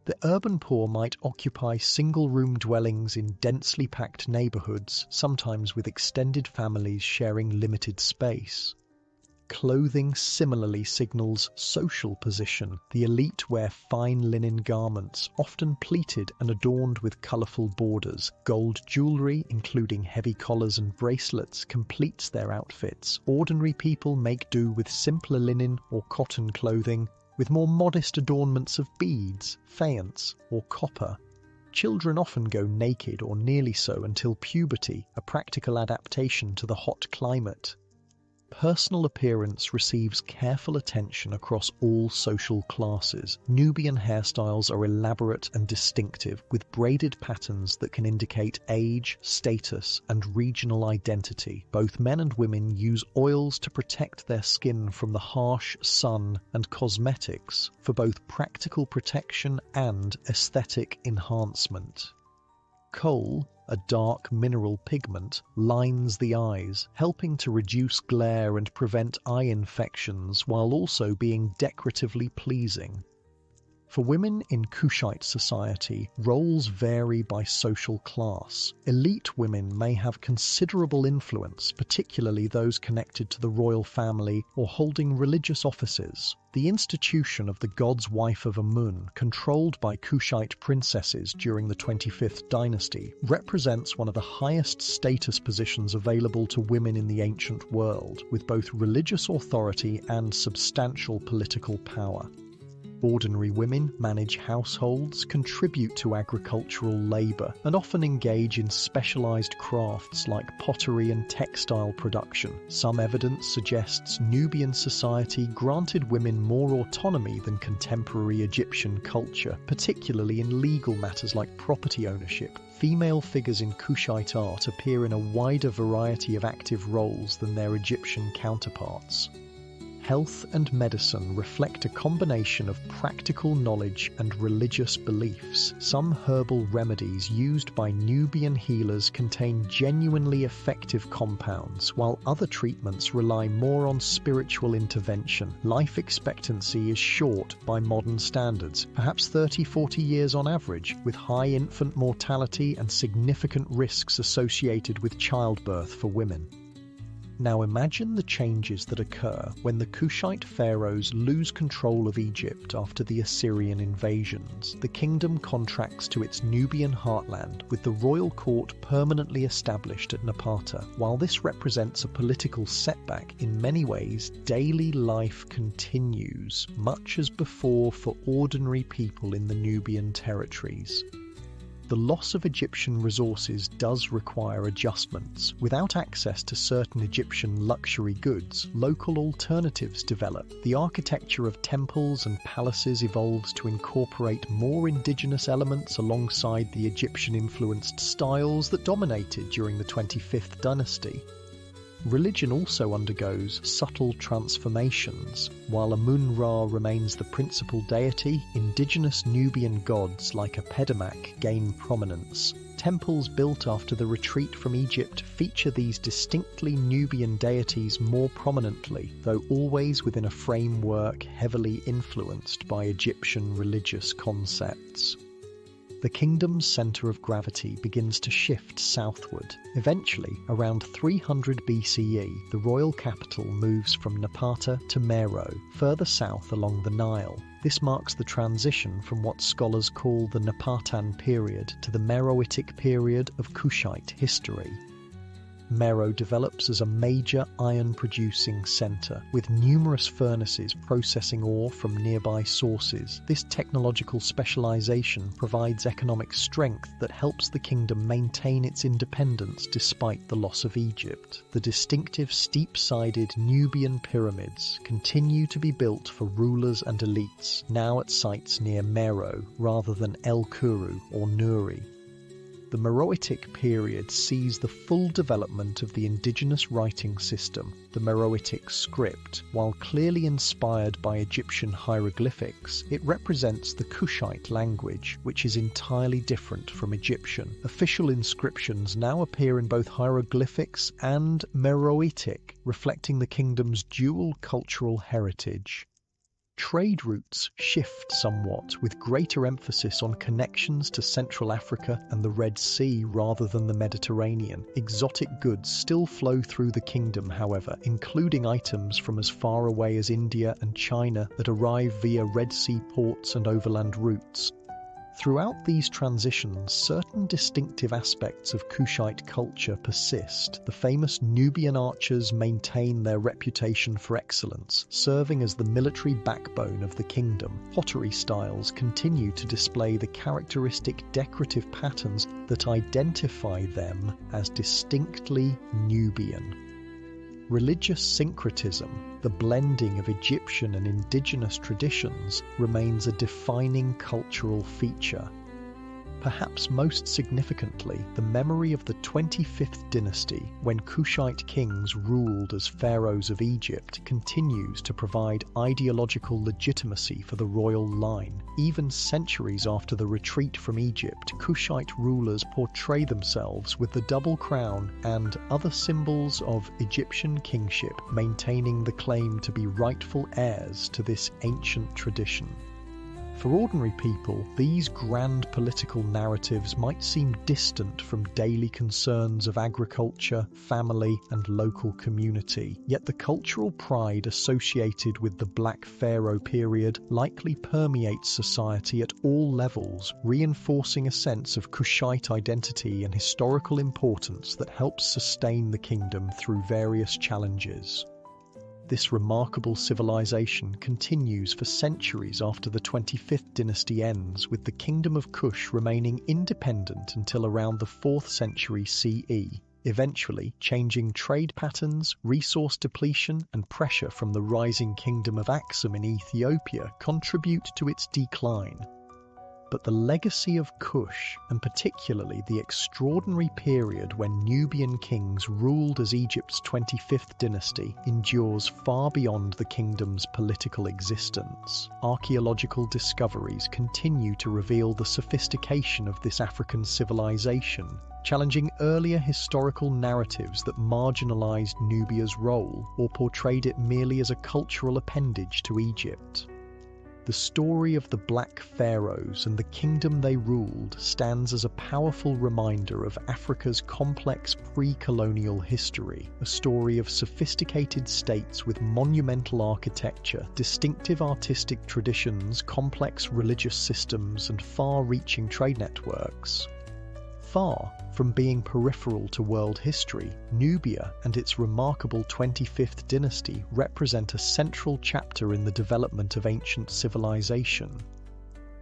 The urban poor might occupy single-room dwellings in densely packed neighborhoods, sometimes with extended families sharing limited space. Clothing similarly signals social position. The elite wear fine linen garments, often pleated and adorned with colorful borders. Gold jewelry, including heavy collars and bracelets, completes their outfits. Ordinary people make do with simpler linen or cotton clothing, with more modest adornments of beads, faience, or copper. Children often go naked or nearly so until puberty, a practical adaptation to the hot climate. Personal appearance receives careful attention across all social classes. Nubian hairstyles are elaborate and distinctive, with braided patterns that can indicate age, status, and regional identity. Both men and women use oils to protect their skin from the harsh sun and cosmetics for both practical protection and aesthetic enhancement. Kohl, a dark mineral pigment, lines the eyes, helping to reduce glare and prevent eye infections while also being decoratively pleasing. For women in Kushite society, roles vary by social class. Elite women may have considerable influence, particularly those connected to the royal family or holding religious offices. The institution of the god's wife of Amun, controlled by Kushite princesses during the 25th dynasty, represents one of the highest status positions available to women in the ancient world, with both religious authority and substantial political power. Ordinary women manage households, contribute to agricultural labour, and often engage in specialised crafts like pottery and textile production. Some evidence suggests Nubian society granted women more autonomy than contemporary Egyptian culture, particularly in legal matters like property ownership. Female figures in Kushite art appear in a wider variety of active roles than their Egyptian counterparts. Health and medicine reflect a combination of practical knowledge and religious beliefs. Some herbal remedies used by Nubian healers contain genuinely effective compounds, while other treatments rely more on spiritual intervention. Life expectancy is short by modern standards, perhaps 30-40 years on average, with high infant mortality and significant risks associated with childbirth for women. Now imagine the changes that occur when the Kushite pharaohs lose control of Egypt after the Assyrian invasions. The kingdom contracts to its Nubian heartland, with the royal court permanently established at Napata. While this represents a political setback, in many ways daily life continues, much as before for ordinary people in the Nubian territories. The loss of Egyptian resources does require adjustments. Without access to certain Egyptian luxury goods, local alternatives develop. The architecture of temples and palaces evolves to incorporate more indigenous elements alongside the Egyptian-influenced styles that dominated during the 25th dynasty. Religion also undergoes subtle transformations. While Amun-Ra remains the principal deity, indigenous Nubian gods like Apedimak gain prominence. Temples built after the retreat from Egypt feature these distinctly Nubian deities more prominently, though always within a framework heavily influenced by Egyptian religious concepts. The kingdom's centre of gravity begins to shift southward. Eventually, around 300 BCE, the royal capital moves from Napata to Meroe, further south along the Nile. This marks the transition from what scholars call the Napatan period to the Meroitic period of Kushite history. Meroe develops as a major iron-producing centre, with numerous furnaces processing ore from nearby sources. This technological specialisation provides economic strength that helps the kingdom maintain its independence despite the loss of Egypt. The distinctive steep-sided Nubian pyramids continue to be built for rulers and elites, now at sites near Meroe rather than El Kuru or Nuri. The Meroitic period sees the full development of the indigenous writing system, the Meroitic script. While clearly inspired by Egyptian hieroglyphics, it represents the Kushite language, which is entirely different from Egyptian. Official inscriptions now appear in both hieroglyphics and Meroitic, reflecting the kingdom's dual cultural heritage. Trade routes shift somewhat, with greater emphasis on connections to Central Africa and the Red Sea rather than the Mediterranean. Exotic goods still flow through the kingdom, however, including items from as far away as India and China that arrive via Red Sea ports and overland routes. Throughout these transitions, certain distinctive aspects of Kushite culture persist. The famous Nubian archers maintain their reputation for excellence, serving as the military backbone of the kingdom. Pottery styles continue to display the characteristic decorative patterns that identify them as distinctly Nubian. Religious syncretism, the blending of Egyptian and indigenous traditions, remains a defining cultural feature. Perhaps most significantly, the memory of the 25th dynasty, when Kushite kings ruled as pharaohs of Egypt, continues to provide ideological legitimacy for the royal line. Even centuries after the retreat from Egypt, Kushite rulers portray themselves with the double crown and other symbols of Egyptian kingship, maintaining the claim to be rightful heirs to this ancient tradition. For ordinary people, these grand political narratives might seem distant from daily concerns of agriculture, family, and local community. Yet the cultural pride associated with the Black Pharaoh period likely permeates society at all levels, reinforcing a sense of Kushite identity and historical importance that helps sustain the kingdom through various challenges. This remarkable civilization continues for centuries after the 25th dynasty ends, with the Kingdom of Kush remaining independent until around the 4th century CE, eventually changing trade patterns, resource depletion, and pressure from the rising Kingdom of Aksum in Ethiopia contribute to its decline. But the legacy of Kush, and particularly the extraordinary period when Nubian kings ruled as Egypt's 25th dynasty, endures far beyond the kingdom's political existence. Archaeological discoveries continue to reveal the sophistication of this African civilization, challenging earlier historical narratives that marginalized Nubia's role or portrayed it merely as a cultural appendage to Egypt. The story of the Black Pharaohs and the kingdom they ruled stands as a powerful reminder of Africa's complex pre-colonial history, a story of sophisticated states with monumental architecture, distinctive artistic traditions, complex religious systems, and far-reaching trade networks. Far from being peripheral to world history, Nubia and its remarkable 25th dynasty represent a central chapter in the development of ancient civilization.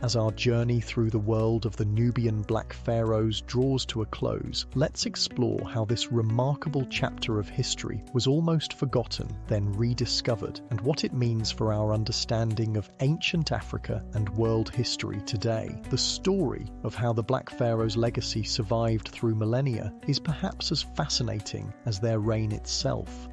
As our journey through the world of the Nubian Black Pharaohs draws to a close, let's explore how this remarkable chapter of history was almost forgotten, then rediscovered, and what it means for our understanding of ancient Africa and world history today. The story of how the Black Pharaohs' legacy survived through millennia is perhaps as fascinating as their reign itself.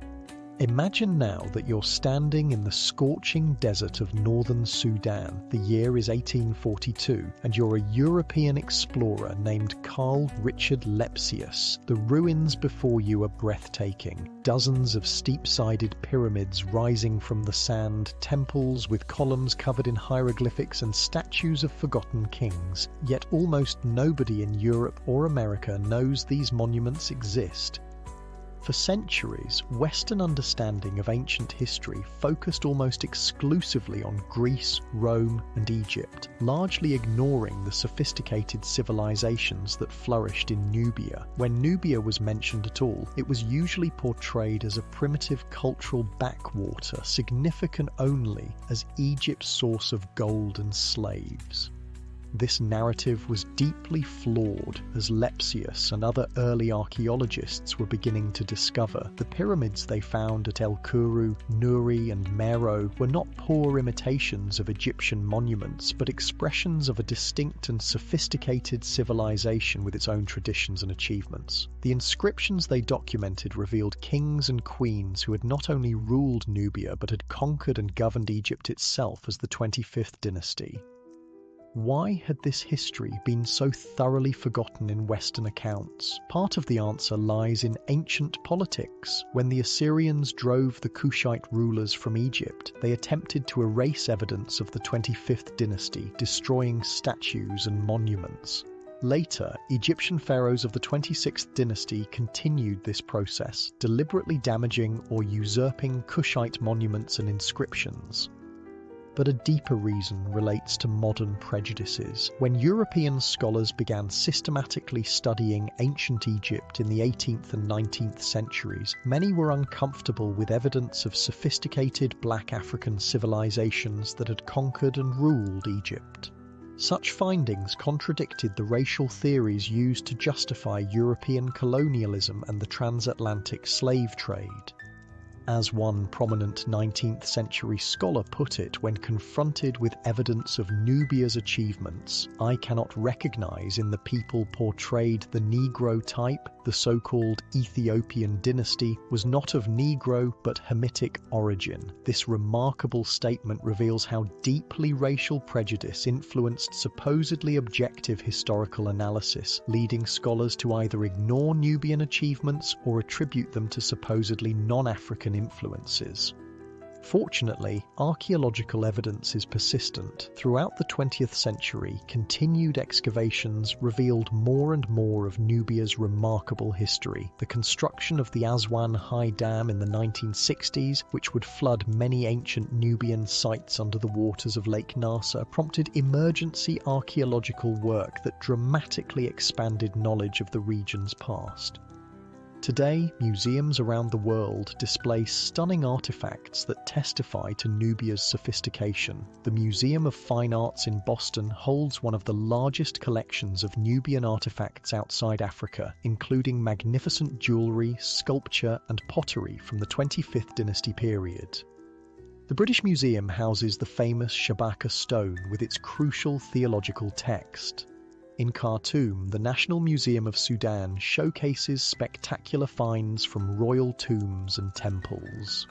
Imagine now that you're standing in the scorching desert of northern Sudan. The year is 1842, and you're a European explorer named Carl Richard Lepsius. The ruins before you are breathtaking. Dozens of steep-sided pyramids rising from the sand, temples with columns covered in hieroglyphics, and statues of forgotten kings. Yet almost nobody in Europe or America knows these monuments exist. For centuries, Western understanding of ancient history focused almost exclusively on Greece, Rome, and Egypt, largely ignoring the sophisticated civilizations that flourished in Nubia. When Nubia was mentioned at all, it was usually portrayed as a primitive cultural backwater, significant only as Egypt's source of gold and slaves. This narrative was deeply flawed as Lepsius and other early archaeologists were beginning to discover. The pyramids they found at El Kuru, Nuri, and Meroe were not poor imitations of Egyptian monuments, but expressions of a distinct and sophisticated civilization with its own traditions and achievements. The inscriptions they documented revealed kings and queens who had not only ruled Nubia but had conquered and governed Egypt itself as the 25th dynasty. Why had this history been so thoroughly forgotten in Western accounts? Part of the answer lies in ancient politics. When the Assyrians drove the Kushite rulers from Egypt, they attempted to erase evidence of the 25th dynasty, destroying statues and monuments. Later, Egyptian pharaohs of the 26th dynasty continued this process, deliberately damaging or usurping Kushite monuments and inscriptions. But a deeper reason relates to modern prejudices. When European scholars began systematically studying ancient Egypt in the 18th and 19th centuries, many were uncomfortable with evidence of sophisticated black African civilizations that had conquered and ruled Egypt. Such findings contradicted the racial theories used to justify European colonialism and the transatlantic slave trade. As one prominent 19th century scholar put it when confronted with evidence of Nubia's achievements, "I cannot recognize in the people portrayed the Negro type. The so-called Ethiopian dynasty was not of Negro but Hamitic origin." This remarkable statement reveals how deeply racial prejudice influenced supposedly objective historical analysis, leading scholars to either ignore Nubian achievements or attribute them to supposedly non-African influences. Fortunately, archaeological evidence is persistent. Throughout the 20th century, continued excavations revealed more and more of Nubia's remarkable history. The construction of the Aswan High Dam in the 1960s, which would flood many ancient Nubian sites under the waters of Lake Nasser, prompted emergency archaeological work that dramatically expanded knowledge of the region's past. Today, museums around the world display stunning artifacts that testify to Nubia's sophistication. The Museum of Fine Arts in Boston holds one of the largest collections of Nubian artifacts outside Africa, including magnificent jewellery, sculpture, and pottery from the 25th dynasty period. The British Museum houses the famous Shabaka stone with its crucial theological text. In Khartoum, the National Museum of Sudan showcases spectacular finds from royal tombs and temples.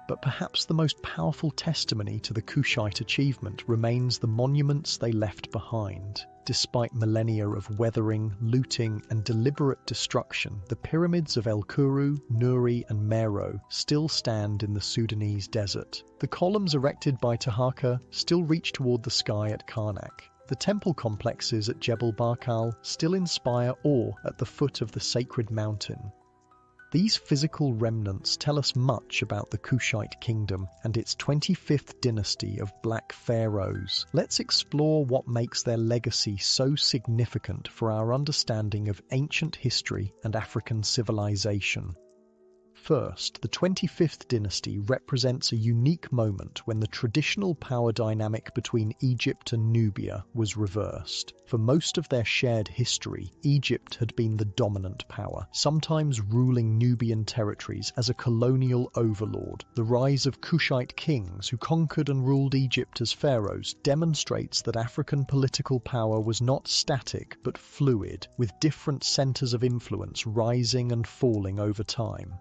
But perhaps the most powerful testimony to the Kushite achievement remains the monuments they left behind. Despite millennia of weathering, looting, and deliberate destruction, the pyramids of El Kuru, Nuri, and Meroe still stand in the Sudanese desert. The columns erected by Taharqa still reach toward the sky at Karnak. The temple complexes at Jebel Barkal still inspire awe at the foot of the sacred mountain. These physical remnants tell us much about the Kushite kingdom and its 25th dynasty of black pharaohs. Let's explore what makes their legacy so significant for our understanding of ancient history and African civilization. First, the 25th dynasty represents a unique moment when the traditional power dynamic between Egypt and Nubia was reversed. For most of their shared history, Egypt had been the dominant power, sometimes ruling Nubian territories as a colonial overlord. The rise of Kushite kings who conquered and ruled Egypt as pharaohs demonstrates that African political power was not static but fluid, with different centers of influence rising and falling over time.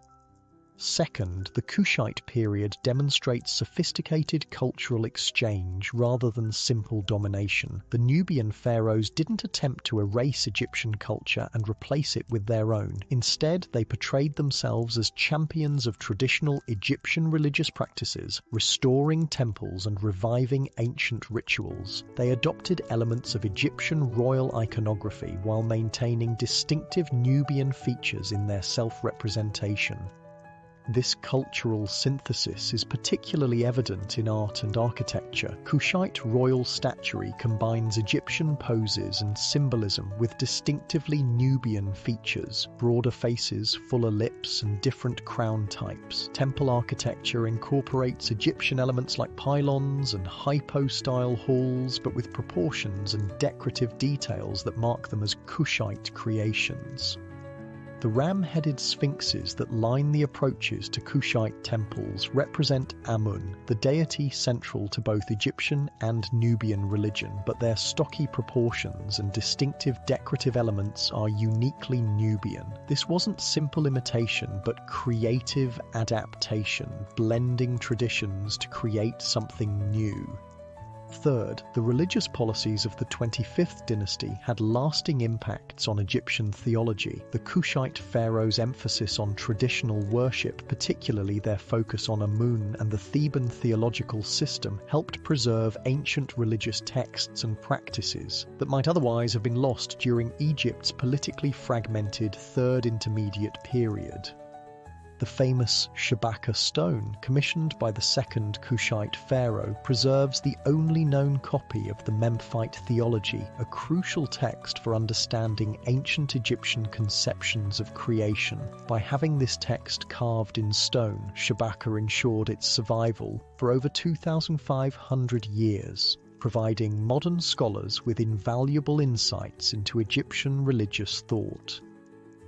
Second, the Kushite period demonstrates sophisticated cultural exchange rather than simple domination. The Nubian pharaohs didn't attempt to erase Egyptian culture and replace it with their own. Instead, they portrayed themselves as champions of traditional Egyptian religious practices, restoring temples and reviving ancient rituals. They adopted elements of Egyptian royal iconography while maintaining distinctive Nubian features in their self-representation. This cultural synthesis is particularly evident in art and architecture. Kushite royal statuary combines Egyptian poses and symbolism with distinctively Nubian features, broader faces, fuller lips, and different crown types. Temple architecture incorporates Egyptian elements like pylons and hypo-style halls, but with proportions and decorative details that mark them as Kushite creations. The ram-headed sphinxes that line the approaches to Kushite temples represent Amun, the deity central to both Egyptian and Nubian religion, but their stocky proportions and distinctive decorative elements are uniquely Nubian. This wasn't simple imitation, but creative adaptation, blending traditions to create something new. Third, the religious policies of the 25th dynasty had lasting impacts on Egyptian theology. The Kushite pharaohs' emphasis on traditional worship, particularly their focus on Amun and the Theban theological system, helped preserve ancient religious texts and practices that might otherwise have been lost during Egypt's politically fragmented Third Intermediate period. The famous Shabaka stone, commissioned by the second Kushite pharaoh, preserves the only known copy of the Memphite theology, a crucial text for understanding ancient Egyptian conceptions of creation. By having this text carved in stone, Shabaka ensured its survival for over 2,500 years, providing modern scholars with invaluable insights into Egyptian religious thought.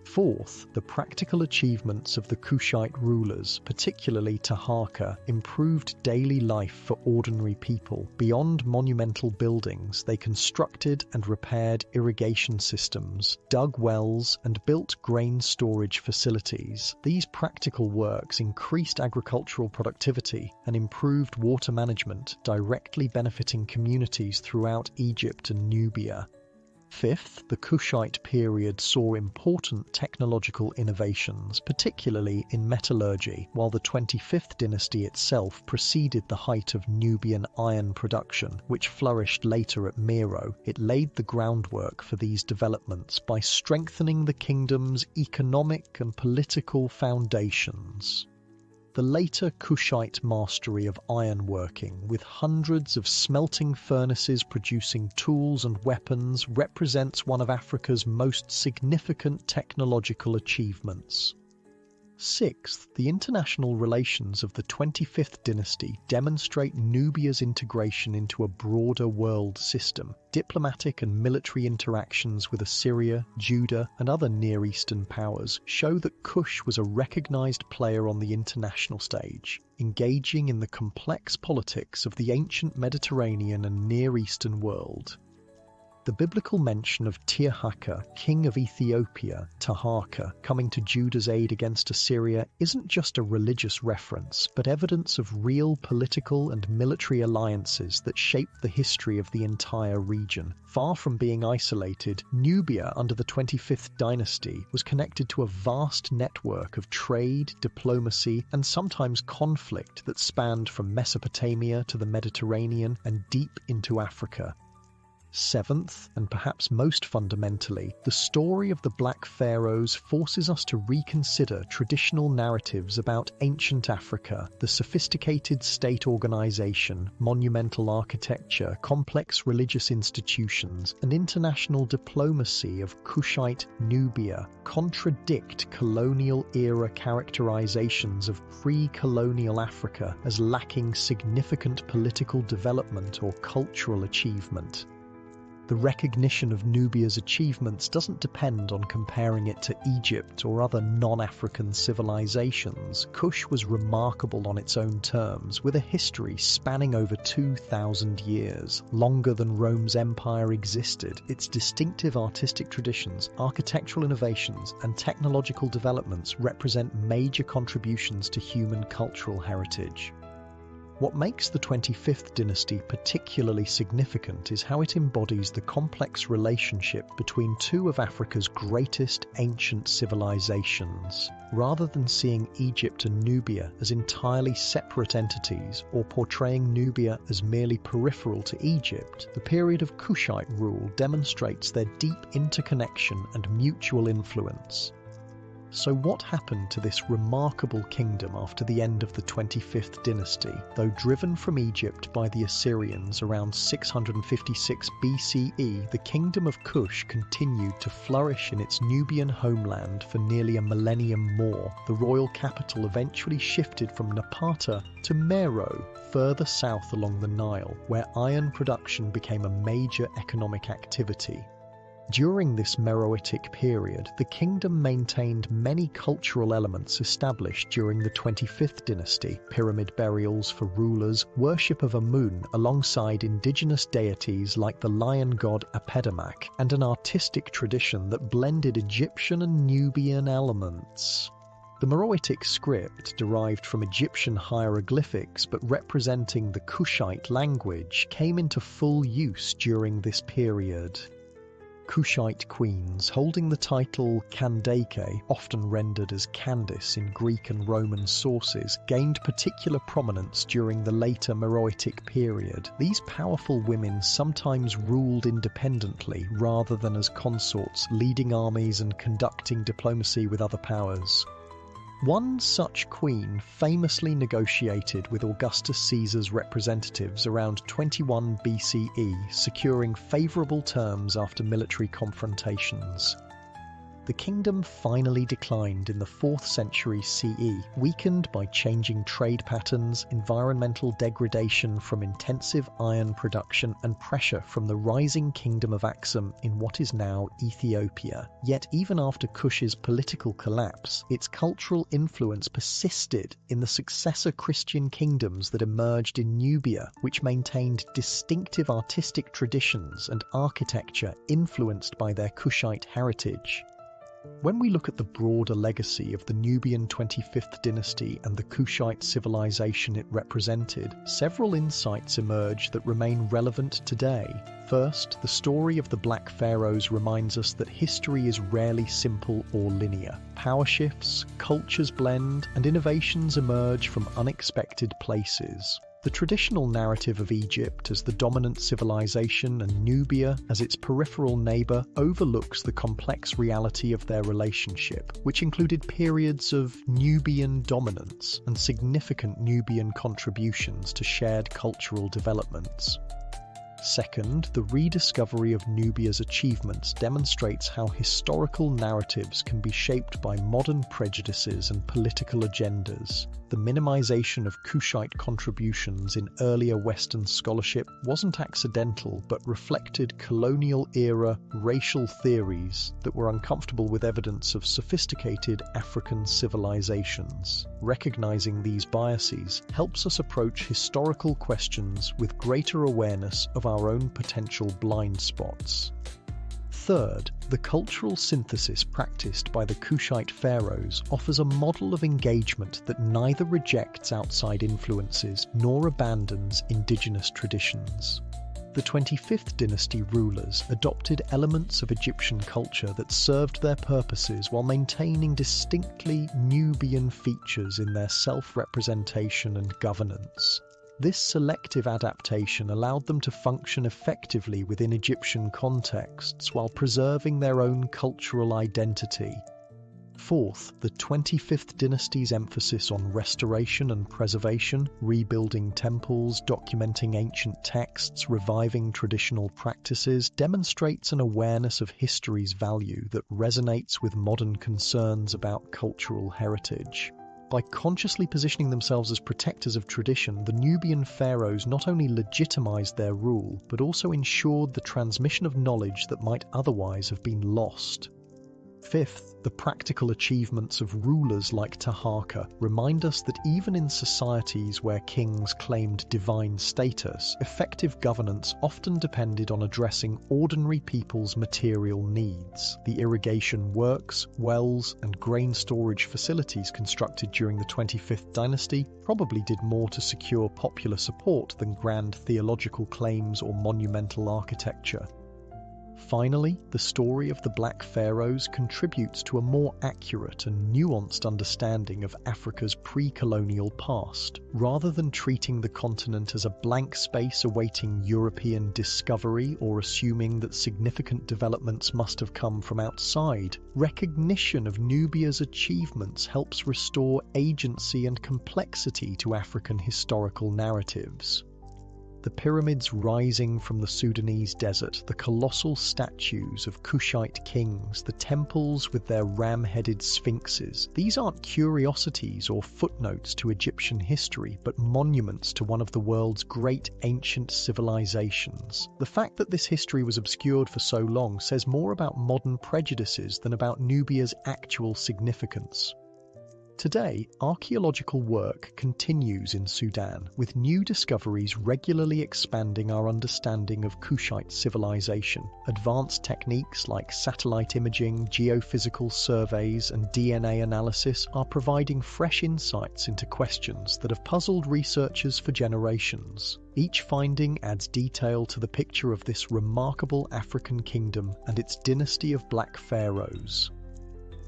Fourth, the practical achievements of the Kushite rulers, particularly Taharqa, improved daily life for ordinary people. Beyond monumental buildings, they constructed and repaired irrigation systems, dug wells, and built grain storage facilities. These practical works increased agricultural productivity and improved water management, directly benefiting communities throughout Egypt and Nubia. Fifth, the Kushite period saw important technological innovations, particularly in metallurgy, while the 25th dynasty itself preceded the height of Nubian iron production, which flourished later at Meroe. It laid the groundwork for these developments by strengthening the kingdom's economic and political foundations. The later Kushite mastery of ironworking, with hundreds of smelting furnaces producing tools and weapons, represents one of Africa's most significant technological achievements. Sixth, the international relations of the 25th dynasty demonstrate Nubia's integration into a broader world system. Diplomatic and military interactions with Assyria, Judah, and other Near Eastern powers show that Kush was a recognized player on the international stage, engaging in the complex politics of the ancient Mediterranean and Near Eastern world. The biblical mention of Tirhakah, king of Ethiopia, Taharka, coming to Judah's aid against Assyria isn't just a religious reference, but evidence of real political and military alliances that shaped the history of the entire region. Far from being isolated, Nubia under the 25th dynasty was connected to a vast network of trade, diplomacy, and sometimes conflict that spanned from Mesopotamia to the Mediterranean and deep into Africa. Seventh, and perhaps most fundamentally, the story of the Black Pharaohs forces us to reconsider traditional narratives about ancient Africa, the sophisticated state organization, monumental architecture, complex religious institutions, and international diplomacy of Kushite Nubia contradict colonial-era characterizations of pre-colonial Africa as lacking significant political development or cultural achievement. The recognition of Nubia's achievements doesn't depend on comparing it to Egypt or other non-African civilizations. Kush was remarkable on its own terms, with a history spanning over 2,000 years, longer than Rome's empire existed. Its distinctive artistic traditions, architectural innovations, and technological developments represent major contributions to human cultural heritage. What makes the 25th dynasty particularly significant is how it embodies the complex relationship between two of Africa's greatest ancient civilizations. Rather than seeing Egypt and Nubia as entirely separate entities or portraying Nubia as merely peripheral to Egypt, the period of Kushite rule demonstrates their deep interconnection and mutual influence. So what happened to this remarkable kingdom after the end of the 25th dynasty? Though driven from Egypt by the Assyrians around 656 BCE, the kingdom of Kush continued to flourish in its Nubian homeland for nearly a millennium more. The royal capital eventually shifted from Napata to Meroe, further south along the Nile, where iron production became a major economic activity. During this Meroitic period, the kingdom maintained many cultural elements established during the 25th dynasty: pyramid burials for rulers, worship of Amun alongside indigenous deities like the lion god Apedamak, and an artistic tradition that blended Egyptian and Nubian elements. The Meroitic script, derived from Egyptian hieroglyphics but representing the Kushite language, came into full use during this period. Kushite queens, holding the title Kandake, often rendered as Candace in Greek and Roman sources, gained particular prominence during the later Meroitic period. These powerful women sometimes ruled independently rather than as consorts, leading armies and conducting diplomacy with other powers. One such queen famously negotiated with Augustus Caesar's representatives around 21 BCE, securing favourable terms after military confrontations. The kingdom finally declined in the 4th century CE, weakened by changing trade patterns, environmental degradation from intensive iron production, and pressure from the rising kingdom of Aksum in what is now Ethiopia. Yet even after Kush's political collapse, its cultural influence persisted in the successor Christian kingdoms that emerged in Nubia, which maintained distinctive artistic traditions and architecture influenced by their Kushite heritage. When we look at the broader legacy of the Nubian 25th dynasty and the Kushite civilization it represented, several insights emerge that remain relevant today. First, the story of the Black Pharaohs reminds us that history is rarely simple or linear. Power shifts, cultures blend, and innovations emerge from unexpected places. The traditional narrative of Egypt as the dominant civilization and Nubia as its peripheral neighbor overlooks the complex reality of their relationship, which included periods of Nubian dominance and significant Nubian contributions to shared cultural developments. Second, the rediscovery of Nubia's achievements demonstrates how historical narratives can be shaped by modern prejudices and political agendas. The minimization of Kushite contributions in earlier Western scholarship wasn't accidental, but reflected colonial-era racial theories that were uncomfortable with evidence of sophisticated African civilizations. Recognizing these biases helps us approach historical questions with greater awareness of our own potential blind spots. Third, the cultural synthesis practiced by the Kushite pharaohs offers a model of engagement that neither rejects outside influences nor abandons indigenous traditions. The 25th dynasty rulers adopted elements of Egyptian culture that served their purposes while maintaining distinctly Nubian features in their self-representation and governance. This selective adaptation allowed them to function effectively within Egyptian contexts while preserving their own cultural identity. Fourth, the 25th dynasty's emphasis on restoration and preservation, rebuilding temples, documenting ancient texts, reviving traditional practices, demonstrates an awareness of history's value that resonates with modern concerns about cultural heritage. By consciously positioning themselves as protectors of tradition, the Nubian pharaohs not only legitimized their rule, but also ensured the transmission of knowledge that might otherwise have been lost. Fifth, the practical achievements of rulers like Taharqa remind us that even in societies where kings claimed divine status, effective governance often depended on addressing ordinary people's material needs. The irrigation works, wells, and grain storage facilities constructed during the 25th dynasty probably did more to secure popular support than grand theological claims or monumental architecture. Finally, the story of the Black Pharaohs contributes to a more accurate and nuanced understanding of Africa's pre-colonial past. Rather than treating the continent as a blank space awaiting European discovery or assuming that significant developments must have come from outside, recognition of Nubia's achievements helps restore agency and complexity to African historical narratives. The pyramids rising from the Sudanese desert, the colossal statues of Kushite kings, the temples with their ram-headed sphinxes. These aren't curiosities or footnotes to Egyptian history, but monuments to one of the world's great ancient civilizations. The fact that this history was obscured for so long says more about modern prejudices than about Nubia's actual significance. Today, archaeological work continues in Sudan, with new discoveries regularly expanding our understanding of Kushite civilization. Advanced techniques like satellite imaging, geophysical surveys, and DNA analysis are providing fresh insights into questions that have puzzled researchers for generations. Each finding adds detail to the picture of this remarkable African kingdom and its dynasty of Black Pharaohs.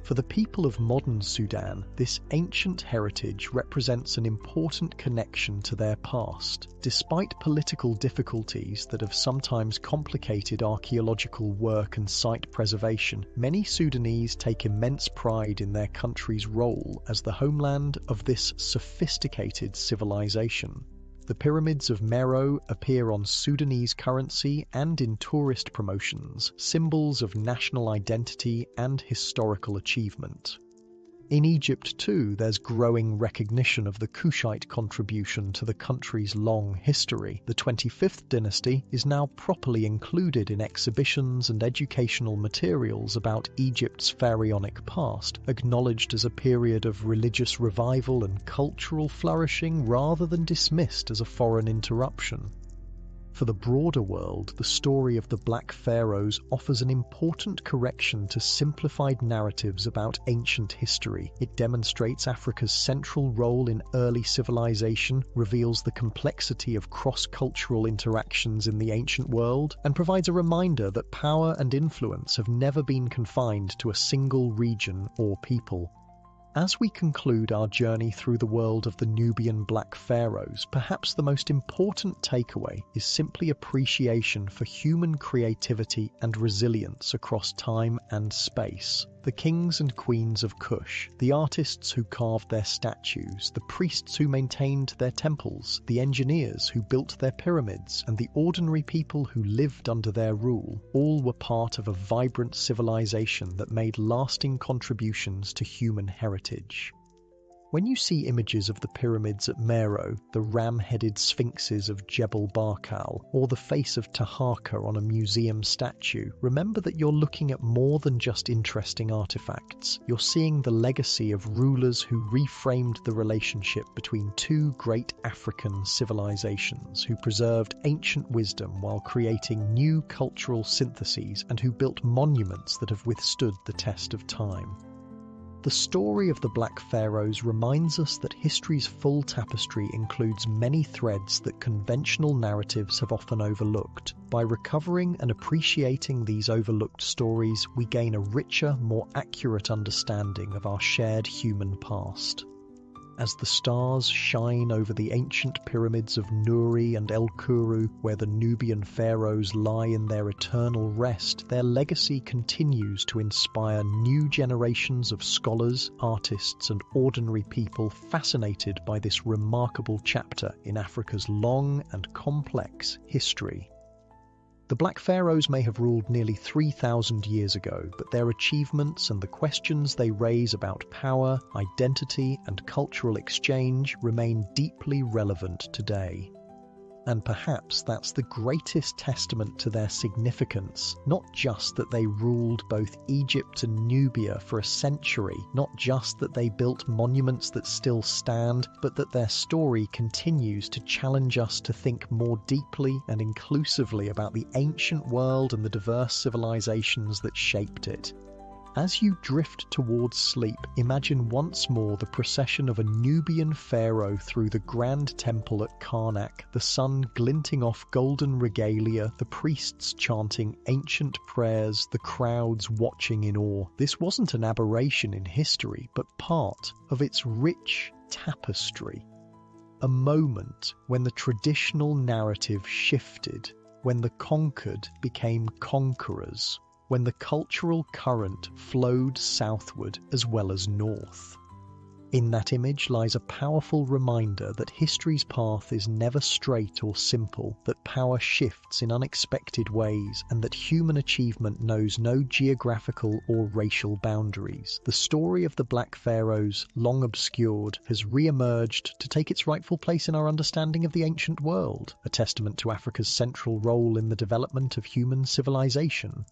For the people of modern Sudan, this ancient heritage represents an important connection to their past. Despite political difficulties that have sometimes complicated archaeological work and site preservation, many Sudanese take immense pride in their country's role as the homeland of this sophisticated civilization. The pyramids of Meroe appear on Sudanese currency and in tourist promotions, symbols of national identity and historical achievement. In Egypt too, there's growing recognition of the Kushite contribution to the country's long history. The 25th dynasty is now properly included in exhibitions and educational materials about Egypt's pharaonic past, acknowledged as a period of religious revival and cultural flourishing rather than dismissed as a foreign interruption. For the broader world, the story of the Black Pharaohs offers an important correction to simplified narratives about ancient history. It demonstrates Africa's central role in early civilization, reveals the complexity of cross-cultural interactions in the ancient world, and provides a reminder that power and influence have never been confined to a single region or people. As we conclude our journey through the world of the Nubian Black Pharaohs, perhaps the most important takeaway is simply appreciation for human creativity and resilience across time and space. The kings and queens of Kush, the artists who carved their statues, the priests who maintained their temples, the engineers who built their pyramids, and the ordinary people who lived under their rule, all were part of a vibrant civilization that made lasting contributions to human heritage. When you see images of the pyramids at Meroe, the ram-headed sphinxes of Jebel Barkal, or the face of Taharqa on a museum statue, remember that you're looking at more than just interesting artifacts. You're seeing the legacy of rulers who reframed the relationship between two great African civilizations, who preserved ancient wisdom while creating new cultural syntheses, and who built monuments that have withstood the test of time. The story of the Black Pharaohs reminds us that history's full tapestry includes many threads that conventional narratives have often overlooked. By recovering and appreciating these overlooked stories, we gain a richer, more accurate understanding of our shared human past. As the stars shine over the ancient pyramids of Nuri and El Kuru, where the Nubian pharaohs lie in their eternal rest, their legacy continues to inspire new generations of scholars, artists, and ordinary people fascinated by this remarkable chapter in Africa's long and complex history. The Black Pharaohs may have ruled nearly 3,000 years ago, but their achievements and the questions they raise about power, identity, and cultural exchange remain deeply relevant today. And perhaps that's the greatest testament to their significance, not just that they ruled both Egypt and Nubia for a century, not just that they built monuments that still stand, but that their story continues to challenge us to think more deeply and inclusively about the ancient world and the diverse civilizations that shaped it. As you drift towards sleep, imagine once more the procession of a Nubian pharaoh through the grand temple at Karnak, the sun glinting off golden regalia, the priests chanting ancient prayers, the crowds watching in awe. This wasn't an aberration in history, but part of its rich tapestry. A moment when the traditional narrative shifted, when the conquered became conquerors, when the cultural current flowed southward as well as north. In that image lies a powerful reminder that history's path is never straight or simple, that power shifts in unexpected ways, and that human achievement knows no geographical or racial boundaries. The story of the Black Pharaohs, long obscured, has re-emerged to take its rightful place in our understanding of the ancient world, a testament to Africa's central role in the development of human civilization.